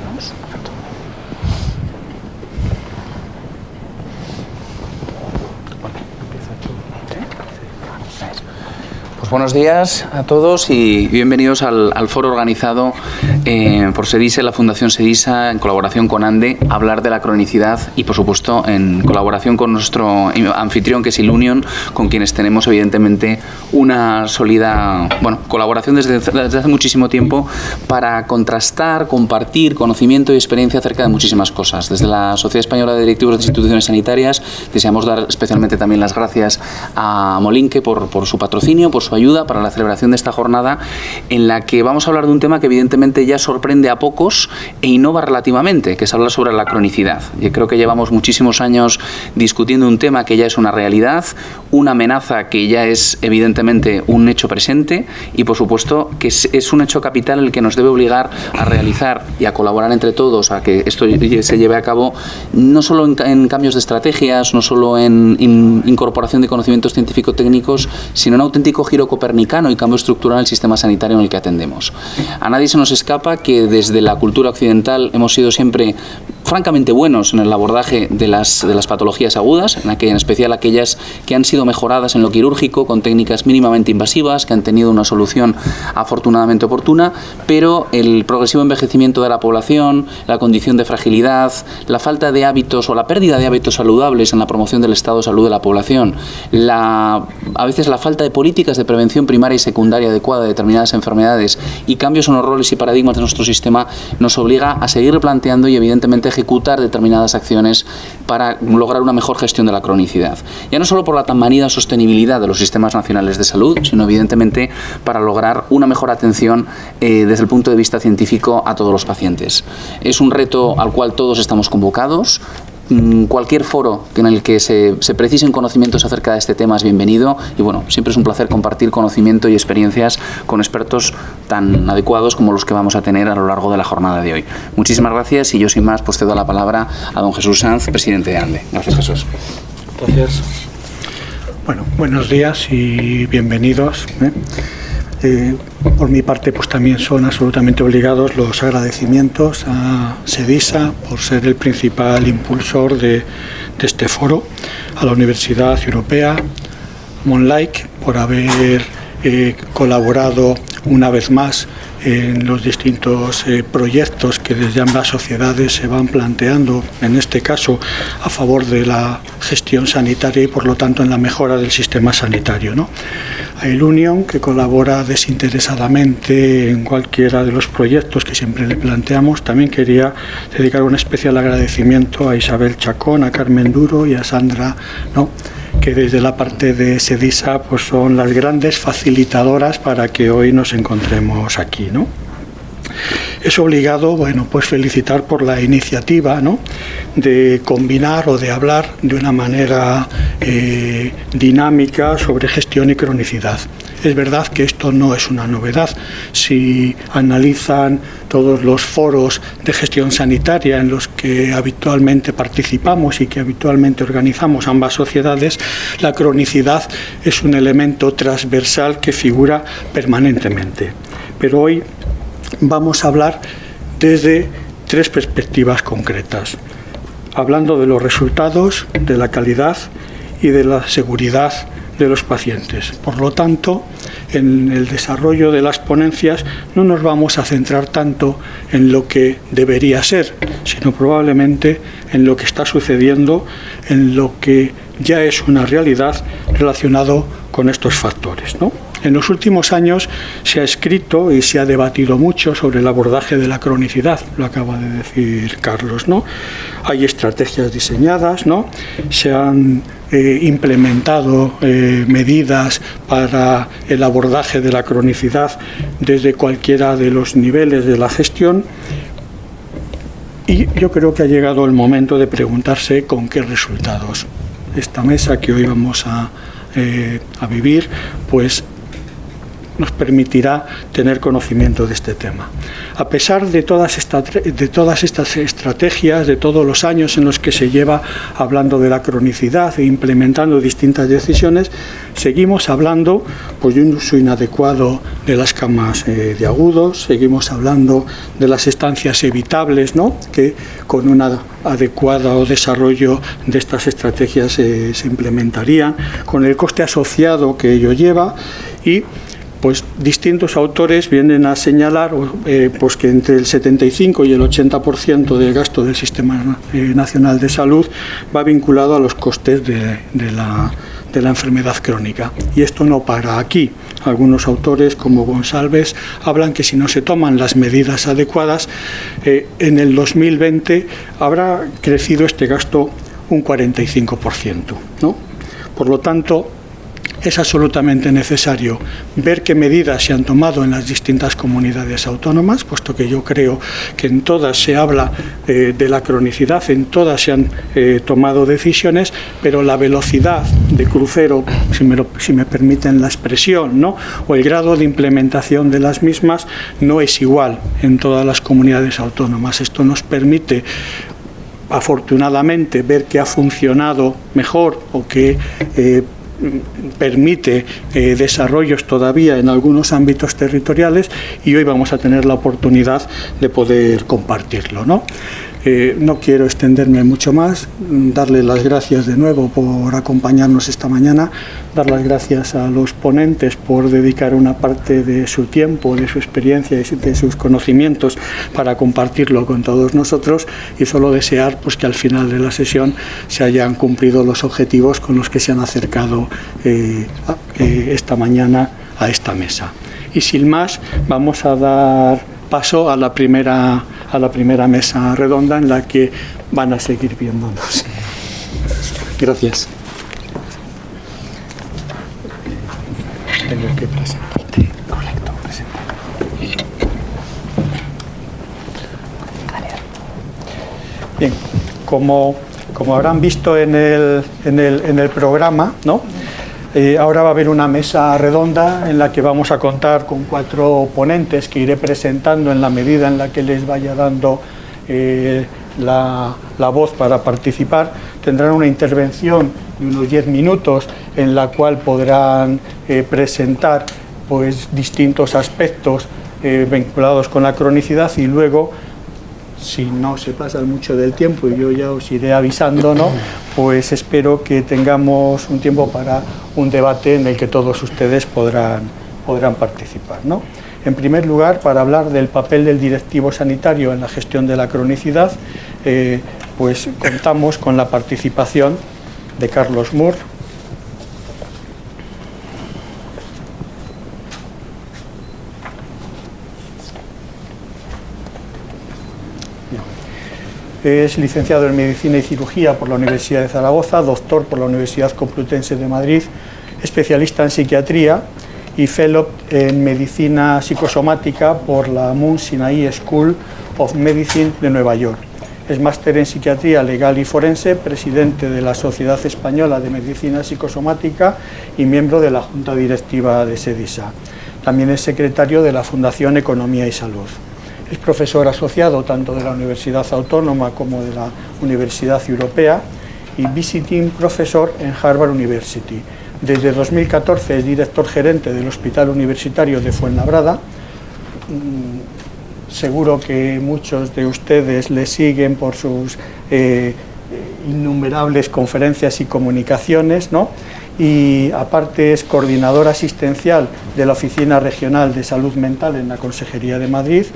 Vamos. Perfecto. Bueno, empieza tú. Pues buenos días a todos y bienvenidos al foro organizado por SEDISA, la Fundación SEDISA, en colaboración con ANDE, a hablar de la cronicidad y, por supuesto, en colaboración con nuestro anfitrión, que es Ilunion, con quienes tenemos, evidentemente, una sólida colaboración desde hace muchísimo tiempo para contrastar, compartir conocimiento y experiencia acerca de muchísimas cosas. Desde la Sociedad Española de Directivos de Instituciones Sanitarias deseamos dar especialmente también las gracias a Molinque por su patrocinio, por su ayuda para la celebración de esta jornada, en la que vamos a hablar de un tema que evidentemente ya sorprende a pocos e innova relativamente, que es hablar sobre la cronicidad. Yo creo que llevamos muchísimos años discutiendo un tema que ya es una realidad, una amenaza que ya es evidentemente un hecho presente y, por supuesto, que es un hecho capital el que nos debe obligar a realizar y a colaborar entre todos a que esto se lleve a cabo, no solo en cambios de estrategias, no solo en incorporación de conocimientos científico-técnicos, sino en un auténtico giro copernicano y cambio estructural en el sistema sanitario en el que atendemos. A nadie se nos escapa que desde la cultura occidental hemos sido siempre francamente buenos en el abordaje de las patologías agudas, en especial aquellas que han sido mejoradas en lo quirúrgico con técnicas mínimamente invasivas, que han tenido una solución afortunadamente oportuna, pero el progresivo envejecimiento de la población, la condición de fragilidad, la falta de hábitos o la pérdida de hábitos saludables en la promoción del estado de salud de la población, a veces la falta de políticas de prevención primaria y secundaria adecuada de determinadas enfermedades y cambios en los roles y paradigmas de nuestro sistema nos obliga a seguir planteando y evidentemente ejecutar determinadas acciones para lograr una mejor gestión de la cronicidad. Ya no solo por la tan manida sostenibilidad de los sistemas nacionales de salud, sino evidentemente para lograr una mejor atención desde el punto de vista científico a todos los pacientes. Es un reto al cual todos estamos convocados. Cualquier foro en el que se precisen conocimientos acerca de este tema es bienvenido y siempre es un placer compartir conocimiento y experiencias con expertos tan adecuados como los que vamos a tener a lo largo de la jornada de hoy. Muchísimas gracias y yo sin más pues cedo la palabra a don Jesús Sanz, presidente de ANDE. Gracias, Jesús. Gracias. Bueno, buenos días y bienvenidos. Por mi parte, pues también son absolutamente obligados los agradecimientos a SEDISA por ser el principal impulsor de este foro, a la Universidad Europea, Monlike, por haber colaborado una vez más en los distintos proyectos que desde ambas sociedades se van planteando, en este caso a favor de la gestión sanitaria y por lo tanto en la mejora del sistema sanitario, ¿no? A Ilunion, que colabora desinteresadamente en cualquiera de los proyectos que siempre le planteamos. También quería dedicar un especial agradecimiento a Isabel Chacón, a Carmen Duro y a Sandra, ¿no?, que desde la parte de SEDISA pues son las grandes facilitadoras para que hoy nos encontremos aquí, ¿no? Es obligado, pues felicitar por la iniciativa, ¿no?, de combinar o de hablar de una manera dinámica sobre gestión y cronicidad. Es verdad que esto no es una novedad. Si analizan todos los foros de gestión sanitaria en los que habitualmente participamos y que habitualmente organizamos ambas sociedades, la cronicidad es un elemento transversal que figura permanentemente. Pero hoy vamos a hablar desde tres perspectivas concretas, hablando de los resultados, de la calidad y de la seguridad de los pacientes. Por lo tanto, en el desarrollo de las ponencias no nos vamos a centrar tanto en lo que debería ser, sino probablemente en lo que está sucediendo, en lo que ya es una realidad relacionado con estos factores, ¿no? En los últimos años se ha escrito y se ha debatido mucho sobre el abordaje de la cronicidad, lo acaba de decir Carlos, ¿no? Hay estrategias diseñadas, ¿no? Se han implementado medidas para el abordaje de la cronicidad desde cualquiera de los niveles de la gestión. Y yo creo que ha llegado el momento de preguntarse con qué resultados. Esta mesa que hoy vamos a vivir, pues nos permitirá tener conocimiento de este tema. A pesar de todas estas estrategias, de todos los años en los que se lleva hablando de la cronicidad e implementando distintas decisiones, seguimos hablando pues, de un uso inadecuado de las camas de agudos, seguimos hablando de las estancias evitables, ¿no?, que con un adecuado desarrollo de estas estrategias se implementarían, con el coste asociado que ello lleva, y pues distintos autores vienen a señalar pues que entre el 75 y el 80% del gasto del Sistema Nacional de Salud va vinculado a los costes de la enfermedad crónica. Y esto no para aquí. Algunos autores, como González, hablan que si no se toman las medidas adecuadas, en el 2020 habrá crecido este gasto un 45%, ¿no? Por lo tanto, es absolutamente necesario ver qué medidas se han tomado en las distintas comunidades autónomas, puesto que yo creo que en todas se habla de la cronicidad, en todas se han tomado decisiones, pero la velocidad de crucero, si me permiten la expresión, ¿no?, o el grado de implementación de las mismas no es igual en todas las comunidades autónomas. Esto nos permite, afortunadamente, ver que ha funcionado mejor o que permite desarrollos todavía en algunos ámbitos territoriales, y hoy vamos a tener la oportunidad de poder compartirlo, ¿no? No quiero extenderme mucho más, darle las gracias de nuevo por acompañarnos esta mañana, dar las gracias a los ponentes por dedicar una parte de su tiempo, de su experiencia y de sus conocimientos para compartirlo con todos nosotros, y solo desear pues, que al final de la sesión se hayan cumplido los objetivos con los que se han acercado esta mañana a esta mesa. Y sin más, vamos a dar paso a la primera mesa redonda en la que van a seguir viéndonos. Gracias. Tengo que presentarte. Correcto, presenta. Bien, como habrán visto en el programa, ¿no?, ahora va a haber una mesa redonda en la que vamos a contar con 4 ponentes que iré presentando en la medida en la que les vaya dando la voz para participar. Tendrán una intervención de unos 10 minutos en la cual podrán presentar pues, distintos aspectos vinculados con la cronicidad, y luego, si no se pasa mucho del tiempo y yo ya os iré avisando, ¿no?, pues espero que tengamos un tiempo para un debate en el que todos ustedes podrán participar, ¿no? En primer lugar, para hablar del papel del directivo sanitario en la gestión de la cronicidad, pues contamos con la participación de Carlos Moore, es licenciado en Medicina y Cirugía por la Universidad de Zaragoza, doctor por la Universidad Complutense de Madrid, especialista en psiquiatría y fellow en Medicina Psicosomática por la Mount Sinai School of Medicine de Nueva York. Es máster en Psiquiatría Legal y Forense, presidente de la Sociedad Española de Medicina Psicosomática y miembro de la Junta Directiva de SEDISA. También es secretario de la Fundación Economía y Salud. Es profesor asociado tanto de la Universidad Autónoma como de la Universidad Europea y visiting profesor en Harvard University. Desde 2014 es director gerente del Hospital Universitario de Fuenlabrada. Seguro que muchos de ustedes le siguen por sus innumerables conferencias y comunicaciones, ¿no? Y aparte es coordinador asistencial de la Oficina Regional de Salud Mental en la Consejería de Madrid.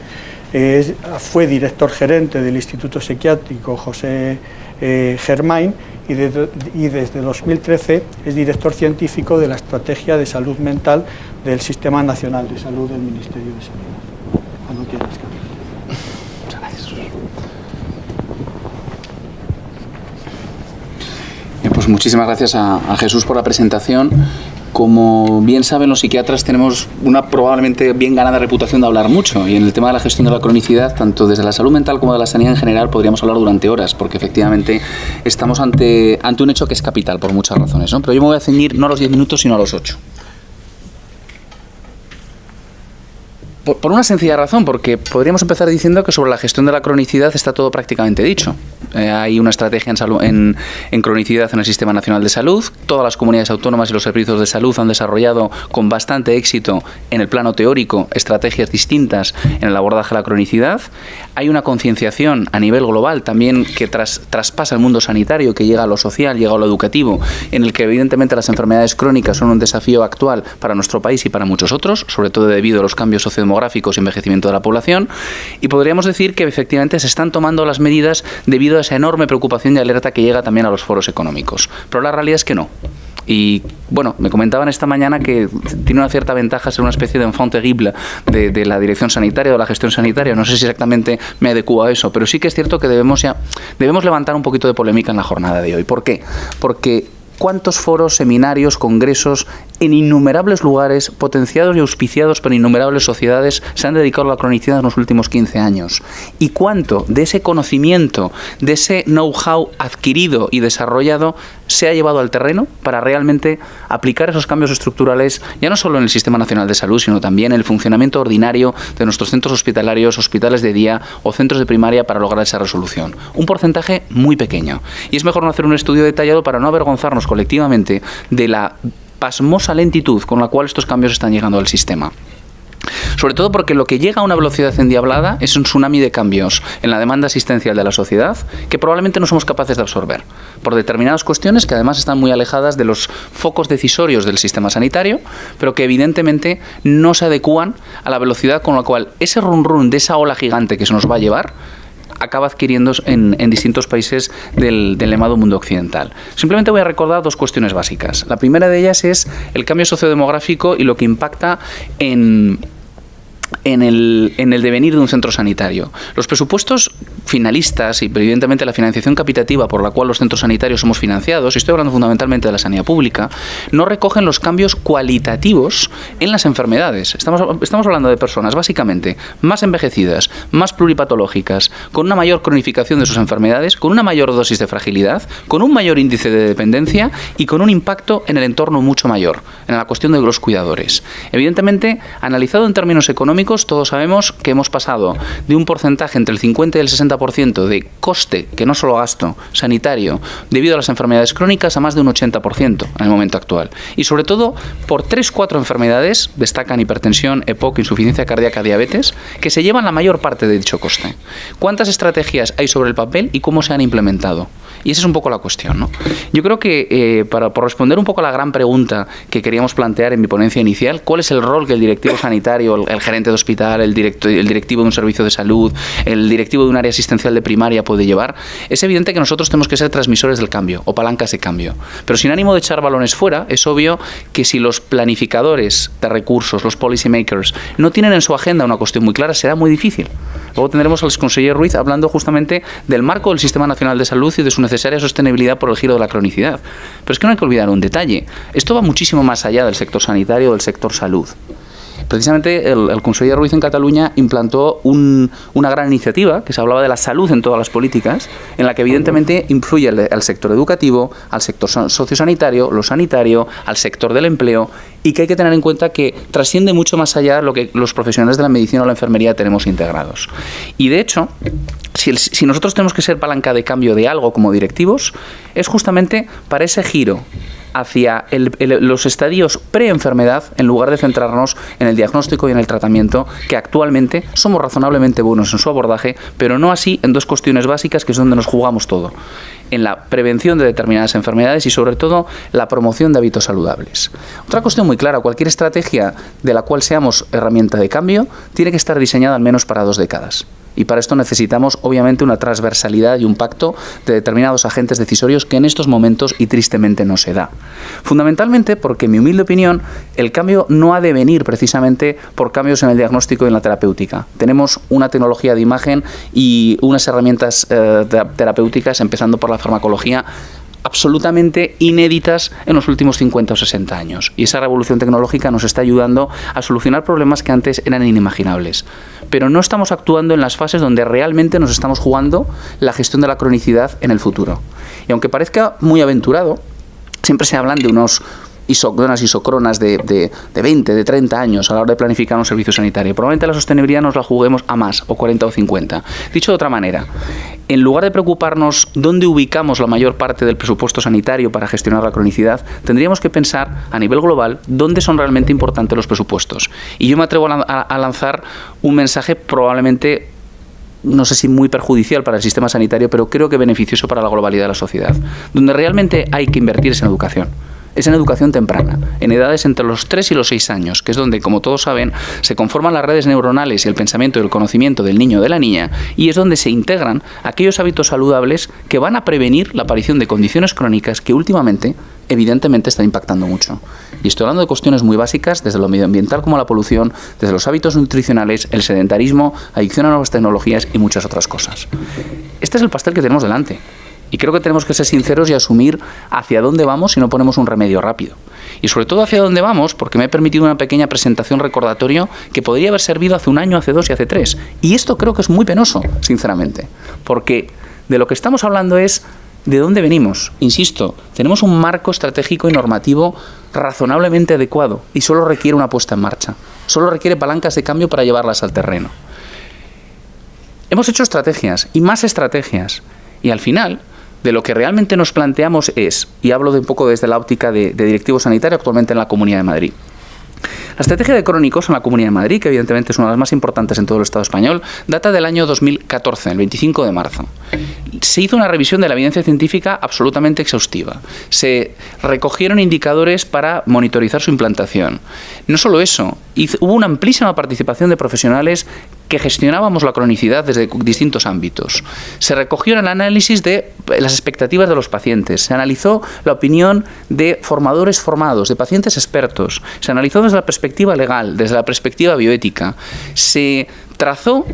Fue director gerente del Instituto Psiquiátrico José Germain y desde 2013 es director científico de la Estrategia de Salud Mental del Sistema Nacional de Salud del Ministerio de Sanidad. Cuando quieras, Carlos. Muchas gracias. Bien, pues muchísimas gracias a Jesús por la presentación. Como bien saben los psiquiatras, tenemos una probablemente bien ganada reputación de hablar mucho, y en el tema de la gestión de la cronicidad, tanto desde la salud mental como de la sanidad en general, podríamos hablar durante horas, porque efectivamente estamos ante un hecho que es capital por muchas razones, ¿no? Pero yo me voy a ceñir no a los 10 minutos, sino a los 8. Por una sencilla razón, porque podríamos empezar diciendo que sobre la gestión de la cronicidad está todo prácticamente dicho. Hay una estrategia en cronicidad en el Sistema Nacional de Salud. Todas las comunidades autónomas y los servicios de salud han desarrollado con bastante éxito en el plano teórico estrategias distintas en el abordaje de la cronicidad. Hay una concienciación a nivel global también que traspasa el mundo sanitario, que llega a lo social, llega a lo educativo, en el que evidentemente las enfermedades crónicas son un desafío actual para nuestro país y para muchos otros, sobre todo debido a los cambios sociodemográficos y envejecimiento de la población. Y podríamos decir que efectivamente se están tomando las medidas debido a esa enorme preocupación y alerta que llega también a los foros económicos. Pero la realidad es que no. Y bueno, me comentaban esta mañana que tiene una cierta ventaja ser una especie de enfant terrible de la dirección sanitaria o de la gestión sanitaria. No sé si exactamente me adecuo a eso, pero sí que es cierto que debemos levantar un poquito de polémica en la jornada de hoy. ¿Por qué? Porque cuántos foros, seminarios, congresos en innumerables lugares, potenciados y auspiciados por innumerables sociedades, se han dedicado a la cronicidad en los últimos 15 años. Y cuánto de ese conocimiento, de ese know-how adquirido y desarrollado se ha llevado al terreno para realmente aplicar esos cambios estructurales, ya no solo en el Sistema Nacional de Salud, sino también en el funcionamiento ordinario de nuestros centros hospitalarios, hospitales de día o centros de primaria para lograr esa resolución. Un porcentaje muy pequeño. Y es mejor no hacer un estudio detallado para no avergonzarnos colectivamente de la pasmosa lentitud con la cual estos cambios están llegando al sistema. Sobre todo porque lo que llega a una velocidad endiablada es un tsunami de cambios en la demanda asistencial de la sociedad que probablemente no somos capaces de absorber por determinadas cuestiones que además están muy alejadas de los focos decisorios del sistema sanitario, pero que evidentemente no se adecúan a la velocidad con la cual ese run-run de esa ola gigante que se nos va a llevar acaba adquiriendo en distintos países del llamado mundo occidental. Simplemente voy a recordar dos cuestiones básicas. La primera de ellas es el cambio sociodemográfico y lo que impacta en el devenir de un centro sanitario. Los presupuestos finalistas y evidentemente la financiación capitativa por la cual los centros sanitarios somos financiados, y estoy hablando fundamentalmente de la sanidad pública, no recogen los cambios cualitativos en las enfermedades. Estamos hablando de personas básicamente más envejecidas, más pluripatológicas, con una mayor cronificación de sus enfermedades, con una mayor dosis de fragilidad, con un mayor índice de dependencia y con un impacto en el entorno mucho mayor, en la cuestión de los cuidadores. Evidentemente, analizado en términos económicos, todos sabemos que hemos pasado de un porcentaje entre el 50 y el 60% de coste, que no solo gasto, sanitario, debido a las enfermedades crónicas, a más de un 80% en el momento actual. Y sobre todo por 3-4 enfermedades, destacan hipertensión, EPOC, insuficiencia cardíaca, diabetes, que se llevan la mayor parte de dicho coste. ¿Cuántas estrategias hay sobre el papel y cómo se han implementado? Y esa es un poco la cuestión, ¿no? Yo creo que por responder un poco a la gran pregunta que queríamos plantear en mi ponencia inicial, ¿cuál es el rol que el directivo sanitario, el gerente de hospital, el directivo de un servicio de salud, el directivo de un área asistencial de primaria puede llevar? Es evidente que nosotros tenemos que ser transmisores del cambio o palancas de cambio. Pero sin ánimo de echar balones fuera, es obvio que si los planificadores de recursos, los policy makers, no tienen en su agenda una cuestión muy clara, será muy difícil. Luego tendremos al conseller Ruiz hablando justamente del marco del Sistema Nacional de Salud y de su necesaria sostenibilidad por el giro de la cronicidad. Pero es que no hay que olvidar un detalle. Esto va muchísimo más allá del sector sanitario o del sector salud. Precisamente el conseller Ruiz en Cataluña implantó una gran iniciativa que se hablaba de la salud en todas las políticas, en la que evidentemente influye al sector educativo, al sector sociosanitario, lo sanitario, al sector del empleo, y que hay que tener en cuenta que trasciende mucho más allá de lo que los profesionales de la medicina o la enfermería tenemos integrados. Y de hecho, si nosotros tenemos que ser palanca de cambio de algo como directivos, es justamente para ese giro hacia los estadios pre-enfermedad, en lugar de centrarnos en el diagnóstico y en el tratamiento, que actualmente somos razonablemente buenos en su abordaje, pero no así en dos cuestiones básicas que es donde nos jugamos todo: en la prevención de determinadas enfermedades y sobre todo la promoción de hábitos saludables. Otra cuestión muy clara: cualquier estrategia de la cual seamos herramienta de cambio tiene que estar diseñada al menos para 2 décadas. Y para esto necesitamos, obviamente, una transversalidad y un pacto de determinados agentes decisorios que en estos momentos y tristemente no se da. Fundamentalmente porque, en mi humilde opinión, el cambio no ha de venir precisamente por cambios en el diagnóstico y en la terapéutica. Tenemos una tecnología de imagen y unas herramientas terapéuticas, empezando por la farmacología, absolutamente inéditas en los últimos 50 o 60 años. Y esa revolución tecnológica nos está ayudando a solucionar problemas que antes eran inimaginables. Pero no estamos actuando en las fases donde realmente nos estamos jugando la gestión de la cronicidad en el futuro. Y aunque parezca muy aventurado, siempre se hablan de unos unas isocronas de 20, de 30 años a la hora de planificar un servicio sanitario. Probablemente la sostenibilidad nos la juguemos a más, o 40 o 50. Dicho de otra manera, en lugar de preocuparnos dónde ubicamos la mayor parte del presupuesto sanitario para gestionar la cronicidad, tendríamos que pensar a nivel global dónde son realmente importantes los presupuestos. Y yo me atrevo a lanzar un mensaje probablemente, no sé si muy perjudicial para el sistema sanitario, pero creo que beneficioso para la globalidad de la sociedad. Donde realmente hay que invertir es en educación. Es en educación temprana, en edades entre los 3 y los 6 años, que es donde, como todos saben, se conforman las redes neuronales y el pensamiento y el conocimiento del niño o de la niña, y es donde se integran aquellos hábitos saludables que van a prevenir la aparición de condiciones crónicas que últimamente, evidentemente, están impactando mucho. Y estoy hablando de cuestiones muy básicas, desde lo medioambiental como la polución, desde los hábitos nutricionales, el sedentarismo, adicción a nuevas tecnologías y muchas otras cosas. Este es el pastel que tenemos delante. Y creo que tenemos que ser sinceros y asumir hacia dónde vamos si no ponemos un remedio rápido. Y sobre todo hacia dónde vamos, porque me he permitido una pequeña presentación recordatorio que podría haber servido hace un año, hace 2 y hace 3. Y esto creo que es muy penoso, sinceramente. Porque de lo que estamos hablando es de dónde venimos. Insisto, tenemos un marco estratégico y normativo razonablemente adecuado y solo requiere una puesta en marcha. Solo requiere palancas de cambio para llevarlas al terreno. Hemos hecho estrategias y más estrategias. Y al final, de lo que realmente nos planteamos es, y hablo de un poco desde la óptica de directivo sanitario actualmente en la Comunidad de Madrid. La estrategia de crónicos en la Comunidad de Madrid, que evidentemente es una de las más importantes en todo el Estado español, data del año 2014, el 25 de marzo. Se hizo una revisión de la evidencia científica absolutamente exhaustiva. Se recogieron indicadores para monitorizar su implantación. No solo eso, hubo una amplísima participación de profesionales que gestionábamos la cronicidad desde distintos ámbitos. Se recogió el análisis de las expectativas de los pacientes, se analizó la opinión de formadores formados, de pacientes expertos, se analizó desde la perspectiva legal, desde la perspectiva bioética, se trazó,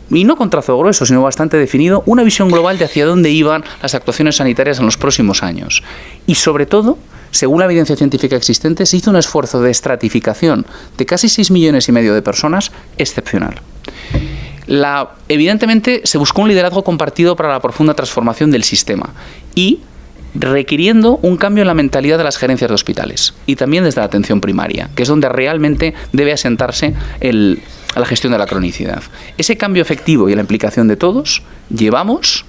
y no con trazo grueso, sino bastante definido, una visión global de hacia dónde iban las actuaciones sanitarias en los próximos años. Y sobre todo, según la evidencia científica existente, se hizo un esfuerzo de estratificación de casi 6,5 millones de personas excepcional. Evidentemente se buscó un liderazgo compartido para la profunda transformación del sistema y requiriendo un cambio en la mentalidad de las gerencias de hospitales y también desde la atención primaria, que es donde realmente debe asentarse la gestión de la cronicidad. Ese cambio efectivo y la implicación de todos llevamos,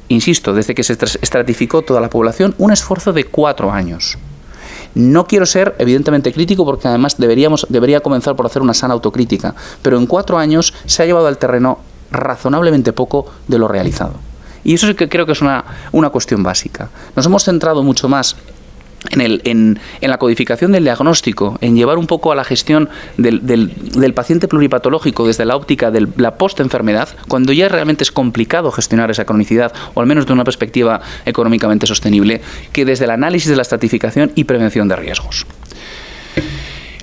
insisto, desde que se estratificó toda la población, un esfuerzo de 4 años. No quiero ser evidentemente crítico porque además debería comenzar por hacer una sana autocrítica, pero en 4 años se ha llevado al terreno razonablemente poco de lo realizado. Y eso sí que creo que es una cuestión básica. Nos hemos centrado mucho más en la codificación del diagnóstico, en llevar un poco a la gestión del paciente pluripatológico desde la óptica de la post-enfermedad, cuando ya realmente es complicado gestionar esa cronicidad, o al menos de una perspectiva económicamente sostenible, que desde el análisis de la estratificación y prevención de riesgos.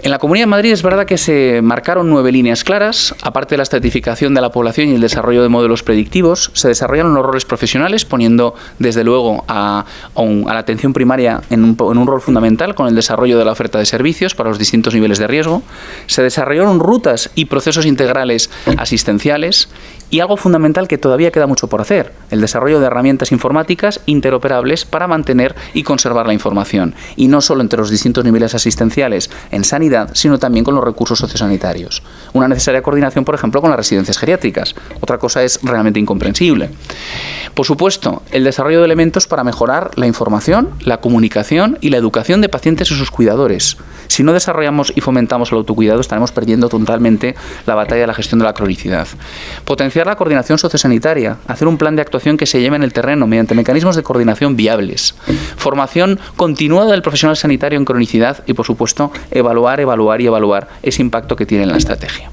En la Comunidad de Madrid es verdad que se marcaron 9 líneas claras, aparte de la estratificación de la población y el desarrollo de modelos predictivos, se desarrollaron los roles profesionales, poniendo desde luego a la atención primaria en un rol fundamental con el desarrollo de la oferta de servicios para los distintos niveles de riesgo, se desarrollaron rutas y procesos integrales asistenciales y algo fundamental que todavía queda mucho por hacer, el desarrollo de herramientas informáticas interoperables para mantener y conservar la información, y no solo entre los distintos niveles asistenciales en sanidad, sino también con los recursos sociosanitarios. Una necesaria coordinación, por ejemplo, con las residencias geriátricas. Otra cosa es realmente incomprensible. Por supuesto, el desarrollo de elementos para mejorar la información, la comunicación y la educación de pacientes y sus cuidadores. Si no desarrollamos y fomentamos el autocuidado, estaremos perdiendo totalmente la batalla de la gestión de la cronicidad. Potenciar la coordinación sociosanitaria, hacer un plan de actuación que se lleve en el terreno mediante mecanismos de coordinación viables. Formación continuada del profesional sanitario en cronicidad y, por supuesto, evaluar ese impacto que tiene en la estrategia.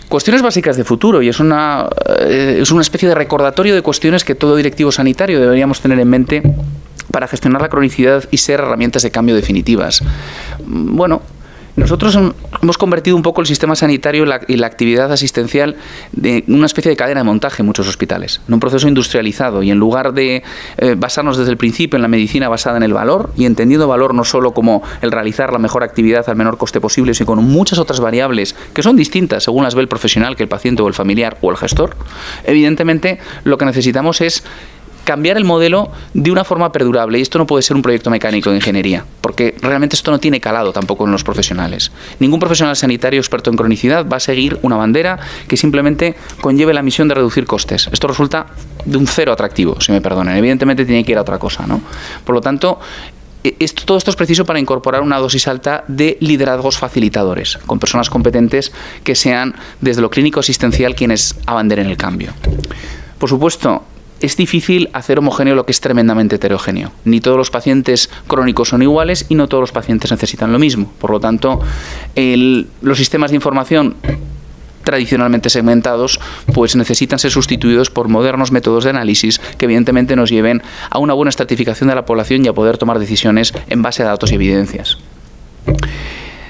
Cuestiones básicas de futuro, y es una especie de recordatorio de cuestiones que todo directivo sanitario deberíamos tener en mente para gestionar la cronicidad y ser herramientas de cambio definitivas. Bueno, nosotros hemos convertido un poco el sistema sanitario y la actividad asistencial en una especie de cadena de montaje en muchos hospitales, en un proceso industrializado, y en lugar de basarnos desde el principio en la medicina basada en el valor, y entendiendo valor no solo como el realizar la mejor actividad al menor coste posible, sino con muchas otras variables que son distintas según las ve el profesional que el paciente o el familiar o el gestor, evidentemente lo que necesitamos es cambiar el modelo de una forma perdurable. Y esto no puede ser un proyecto mecánico de ingeniería, porque realmente esto no tiene calado tampoco en los profesionales. Ningún profesional sanitario experto en cronicidad va a seguir una bandera que simplemente conlleve la misión de reducir costes. Esto resulta de un cero atractivo, si me perdonan. Evidentemente tiene que ir a otra cosa, ¿no? Por lo tanto, todo esto es preciso para incorporar una dosis alta de liderazgos facilitadores, con personas competentes que sean desde lo clínico asistencial quienes abanderen el cambio. Por supuesto, es difícil hacer homogéneo lo que es tremendamente heterogéneo. Ni todos los pacientes crónicos son iguales y no todos los pacientes necesitan lo mismo. Por lo tanto, los sistemas de información tradicionalmente segmentados pues necesitan ser sustituidos por modernos métodos de análisis que evidentemente nos lleven a una buena estratificación de la población y a poder tomar decisiones en base a datos y evidencias.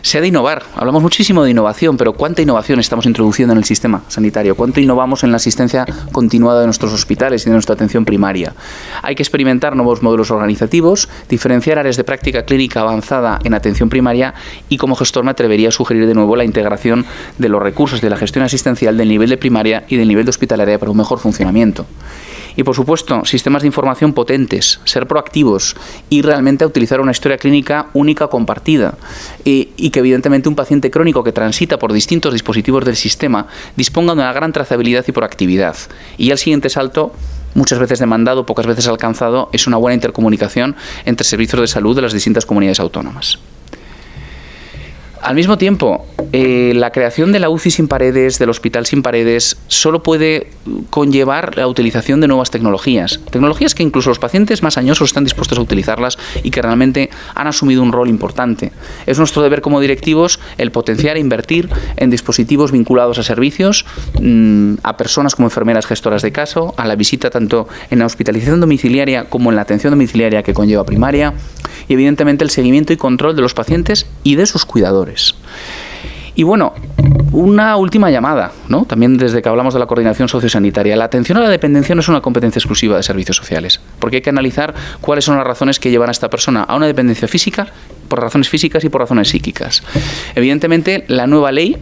Se ha de innovar. Hablamos muchísimo de innovación, pero ¿cuánta innovación estamos introduciendo en el sistema sanitario? ¿Cuánto innovamos en la asistencia continuada de nuestros hospitales y de nuestra atención primaria? Hay que experimentar nuevos modelos organizativos, diferenciar áreas de práctica clínica avanzada en atención primaria y como gestor me atrevería a sugerir de nuevo la integración de los recursos de la gestión asistencial del nivel de primaria y del nivel de hospitalaria para un mejor funcionamiento. Y, por supuesto, sistemas de información potentes, ser proactivos y realmente utilizar una historia clínica única compartida. Y que, evidentemente, un paciente crónico que transita por distintos dispositivos del sistema disponga de una gran trazabilidad y proactividad. Y el siguiente salto, muchas veces demandado, pocas veces alcanzado, es una buena intercomunicación entre servicios de salud de las distintas comunidades autónomas. Al mismo tiempo, la creación de la UCI sin paredes, del hospital sin paredes, solo puede conllevar la utilización de nuevas tecnologías. Tecnologías que incluso los pacientes más añosos están dispuestos a utilizarlas y que realmente han asumido un rol importante. Es nuestro deber como directivos el potenciar e invertir en dispositivos vinculados a servicios, a personas como enfermeras gestoras de caso, a la visita tanto en la hospitalización domiciliaria como en la atención domiciliaria que conlleva primaria y evidentemente el seguimiento y control de los pacientes y de sus cuidadores. Y bueno, una última llamada, ¿no? También desde que hablamos de la coordinación sociosanitaria. La atención a la dependencia no es una competencia exclusiva de servicios sociales, porque hay que analizar cuáles son las razones que llevan a esta persona a una dependencia física, por razones físicas y por razones psíquicas. Evidentemente, la nueva ley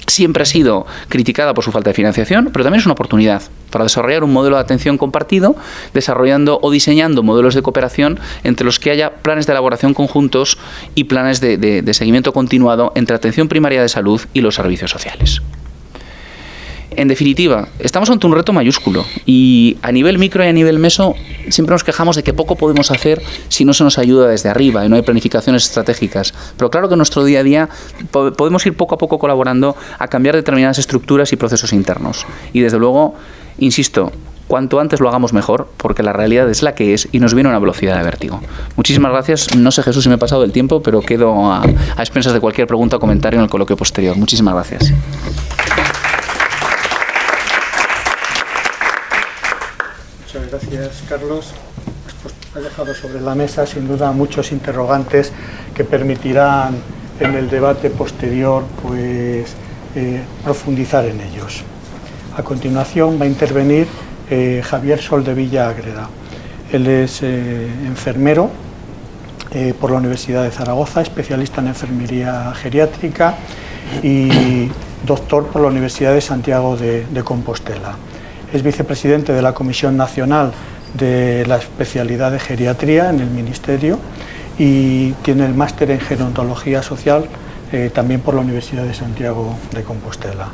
siempre ha sido criticada por su falta de financiación, pero también es una oportunidad para desarrollar un modelo de atención compartido, desarrollando o diseñando modelos de cooperación entre los que haya planes de elaboración conjuntos y planes de seguimiento continuado entre atención primaria de salud y los servicios sociales. En definitiva, estamos ante un reto mayúsculo y a nivel micro y a nivel meso siempre nos quejamos de que poco podemos hacer si no se nos ayuda desde arriba y no hay planificaciones estratégicas. Pero claro que en nuestro día a día podemos ir poco a poco colaborando a cambiar determinadas estructuras y procesos internos. Y desde luego, insisto, cuanto antes lo hagamos mejor, porque la realidad es la que es y nos viene a una velocidad de vértigo. Muchísimas gracias. No sé, Jesús, si me he pasado del tiempo, pero quedo a expensas de cualquier pregunta o comentario en el coloquio posterior. Muchísimas gracias. Muchas gracias, Carlos. Has dejado sobre la mesa, sin duda, muchos interrogantes que permitirán en el debate posterior profundizar en ellos. A continuación va a intervenir Javier Soldevilla Ágreda. Él es enfermero por la Universidad de Zaragoza, especialista en enfermería geriátrica y doctor por la Universidad de Santiago de Compostela. Es vicepresidente de la Comisión Nacional de la Especialidad de Geriatría en el Ministerio y tiene el máster en Gerontología Social también por la Universidad de Santiago de Compostela.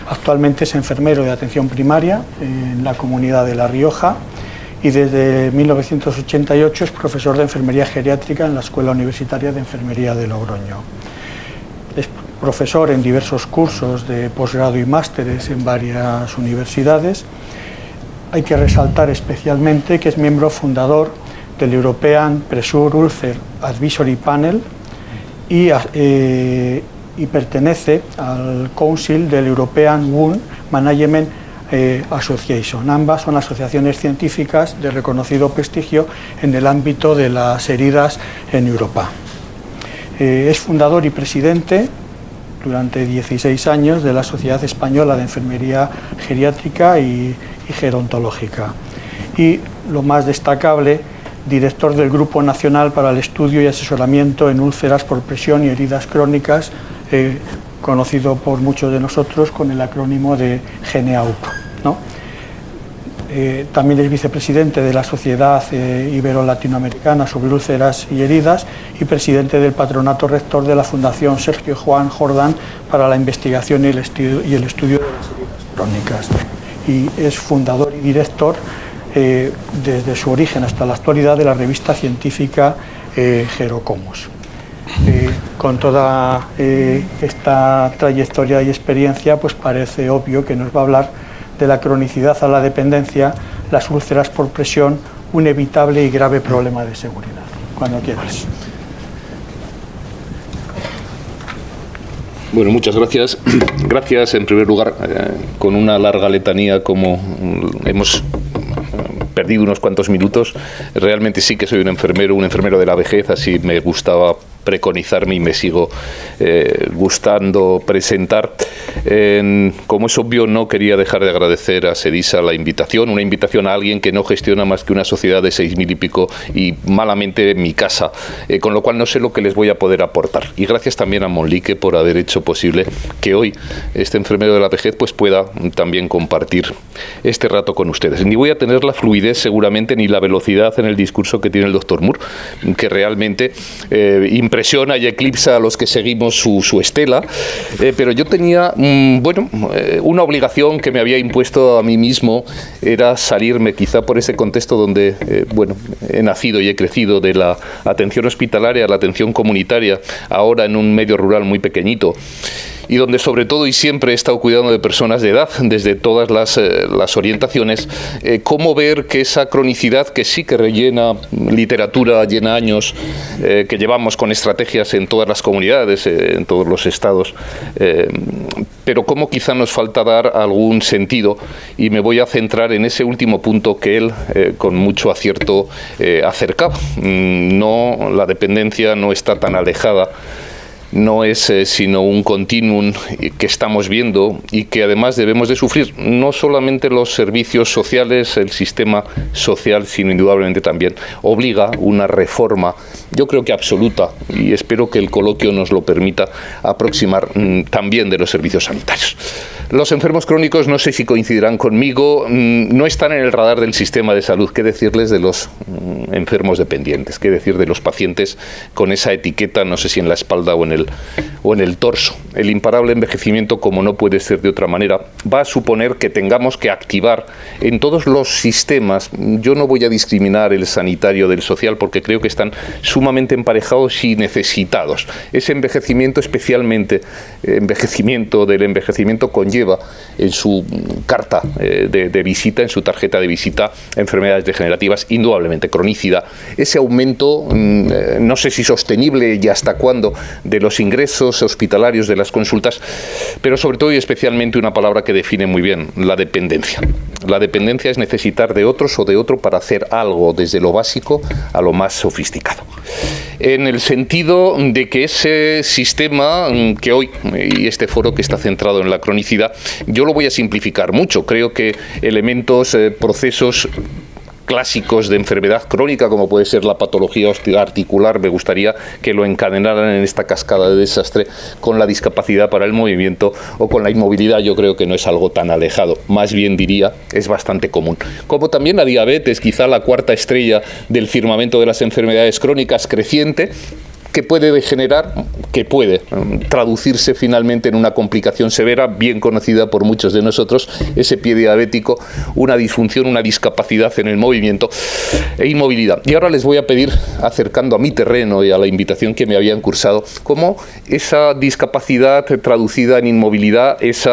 Actualmente es enfermero de atención primaria en la Comunidad de La Rioja y desde 1988 es profesor de enfermería geriátrica en la Escuela Universitaria de Enfermería de Logroño. Es profesor en diversos cursos de posgrado y másteres en varias universidades. Hay que resaltar especialmente que es miembro fundador del European Pressure Ulcer Advisory Panel y pertenece al Council del European Wound Management Association. Ambas son asociaciones científicas de reconocido prestigio en el ámbito de las heridas en Europa. Es fundador y presidente durante 16 años de la Sociedad Española de Enfermería Geriátrica y Gerontológica. Y lo más destacable, director del Grupo Nacional para el Estudio y Asesoramiento en Úlceras por Presión y Heridas Crónicas, conocido por muchos de nosotros con el acrónimo de GENEAUP, ¿no? también es vicepresidente de la Sociedad Ibero-Latinoamericana sobre úlceras y heridas y presidente del patronato rector de la Fundación Sergio Juan Jordán para la investigación y el estudio de las heridas crónicas. Y es fundador y director desde su origen hasta la actualidad de la revista científica Gerocomos. Con toda esta trayectoria y experiencia, pues parece obvio que nos va a hablar de la cronicidad a la dependencia, las úlceras por presión, un evitable y grave problema de seguridad. Cuando quieras. Bueno, muchas gracias. Gracias, en primer lugar, con una larga letanía como hemos perdido unos cuantos minutos. Realmente sí que soy un enfermero de la vejez, así me gustaba preconizarme y me sigo gustando presentar. Como es obvio, no quería dejar de agradecer a SEDISA la invitación, una invitación a alguien que no gestiona más que una sociedad de 6.000 y pico y malamente mi casa, con lo cual no sé lo que les voy a poder aportar. Y gracias también a Monlique por haber hecho posible que hoy este enfermero de la vejez pues pueda también compartir este rato con ustedes. Ni voy a tener la fluidez seguramente ni la velocidad en el discurso que tiene el doctor Moore, que realmente impresiona y eclipsa a los que seguimos su estela, pero yo tenía una obligación que me había impuesto a mí mismo, era salirme quizá por ese contexto donde he nacido y he crecido, de la atención hospitalaria a la atención comunitaria, ahora en un medio rural muy pequeñito, y donde sobre todo y siempre he estado cuidando de personas de edad, desde todas las orientaciones, cómo ver que esa cronicidad que sí que rellena literatura, llena años, que llevamos con estrategias en todas las comunidades, en todos los estados, pero cómo quizá nos falta dar algún sentido, y me voy a centrar en ese último punto que él con mucho acierto acercaba. No, la dependencia no está tan alejada, no es sino un continuum que estamos viendo y que además debemos de sufrir, no solamente los servicios sociales, el sistema social, sino indudablemente también obliga una reforma, yo creo que absoluta, y espero que el coloquio nos lo permita, aproximar también de los servicios sanitarios. Los enfermos crónicos, no sé si coincidirán conmigo, no están en el radar del sistema de salud. ¿Qué decirles de los enfermos dependientes? ¿Qué decir de los pacientes con esa etiqueta, no sé si en la espalda o en el torso? El imparable envejecimiento, como no puede ser de otra manera, va a suponer que tengamos que activar en todos los sistemas. Yo no voy a discriminar el sanitario del social porque creo que están sumamente emparejados y necesitados. Ese envejecimiento, especialmente envejecimiento del envejecimiento, conlleva en su carta de visita, en su tarjeta de visita, enfermedades degenerativas, indudablemente cronicidad, ese aumento, no sé si sostenible y hasta cuándo, de los ingresos hospitalarios, de las consultas, pero sobre todo y especialmente una palabra que define muy bien: la dependencia. La dependencia es necesitar de otros o de otro para hacer algo, desde lo básico a lo más sofisticado. En el sentido de que ese sistema que hoy, y este foro que está centrado en la cronicidad, yo lo voy a simplificar mucho. Creo que elementos, procesos clásicos de enfermedad crónica, como puede ser la patología articular, me gustaría que lo encadenaran en esta cascada de desastre con la discapacidad para el movimiento o con la inmovilidad. Yo creo que no es algo tan alejado, más bien diría es bastante común. Como también la diabetes, quizá la cuarta estrella del firmamento de las enfermedades crónicas, creciente, que puede degenerar, que puede traducirse finalmente en una complicación severa, bien conocida por muchos de nosotros, ese pie diabético, una disfunción, una discapacidad en el movimiento e inmovilidad. Y ahora les voy a pedir, acercando a mi terreno y a la invitación que me habían cursado, cómo esa discapacidad traducida en inmovilidad, ese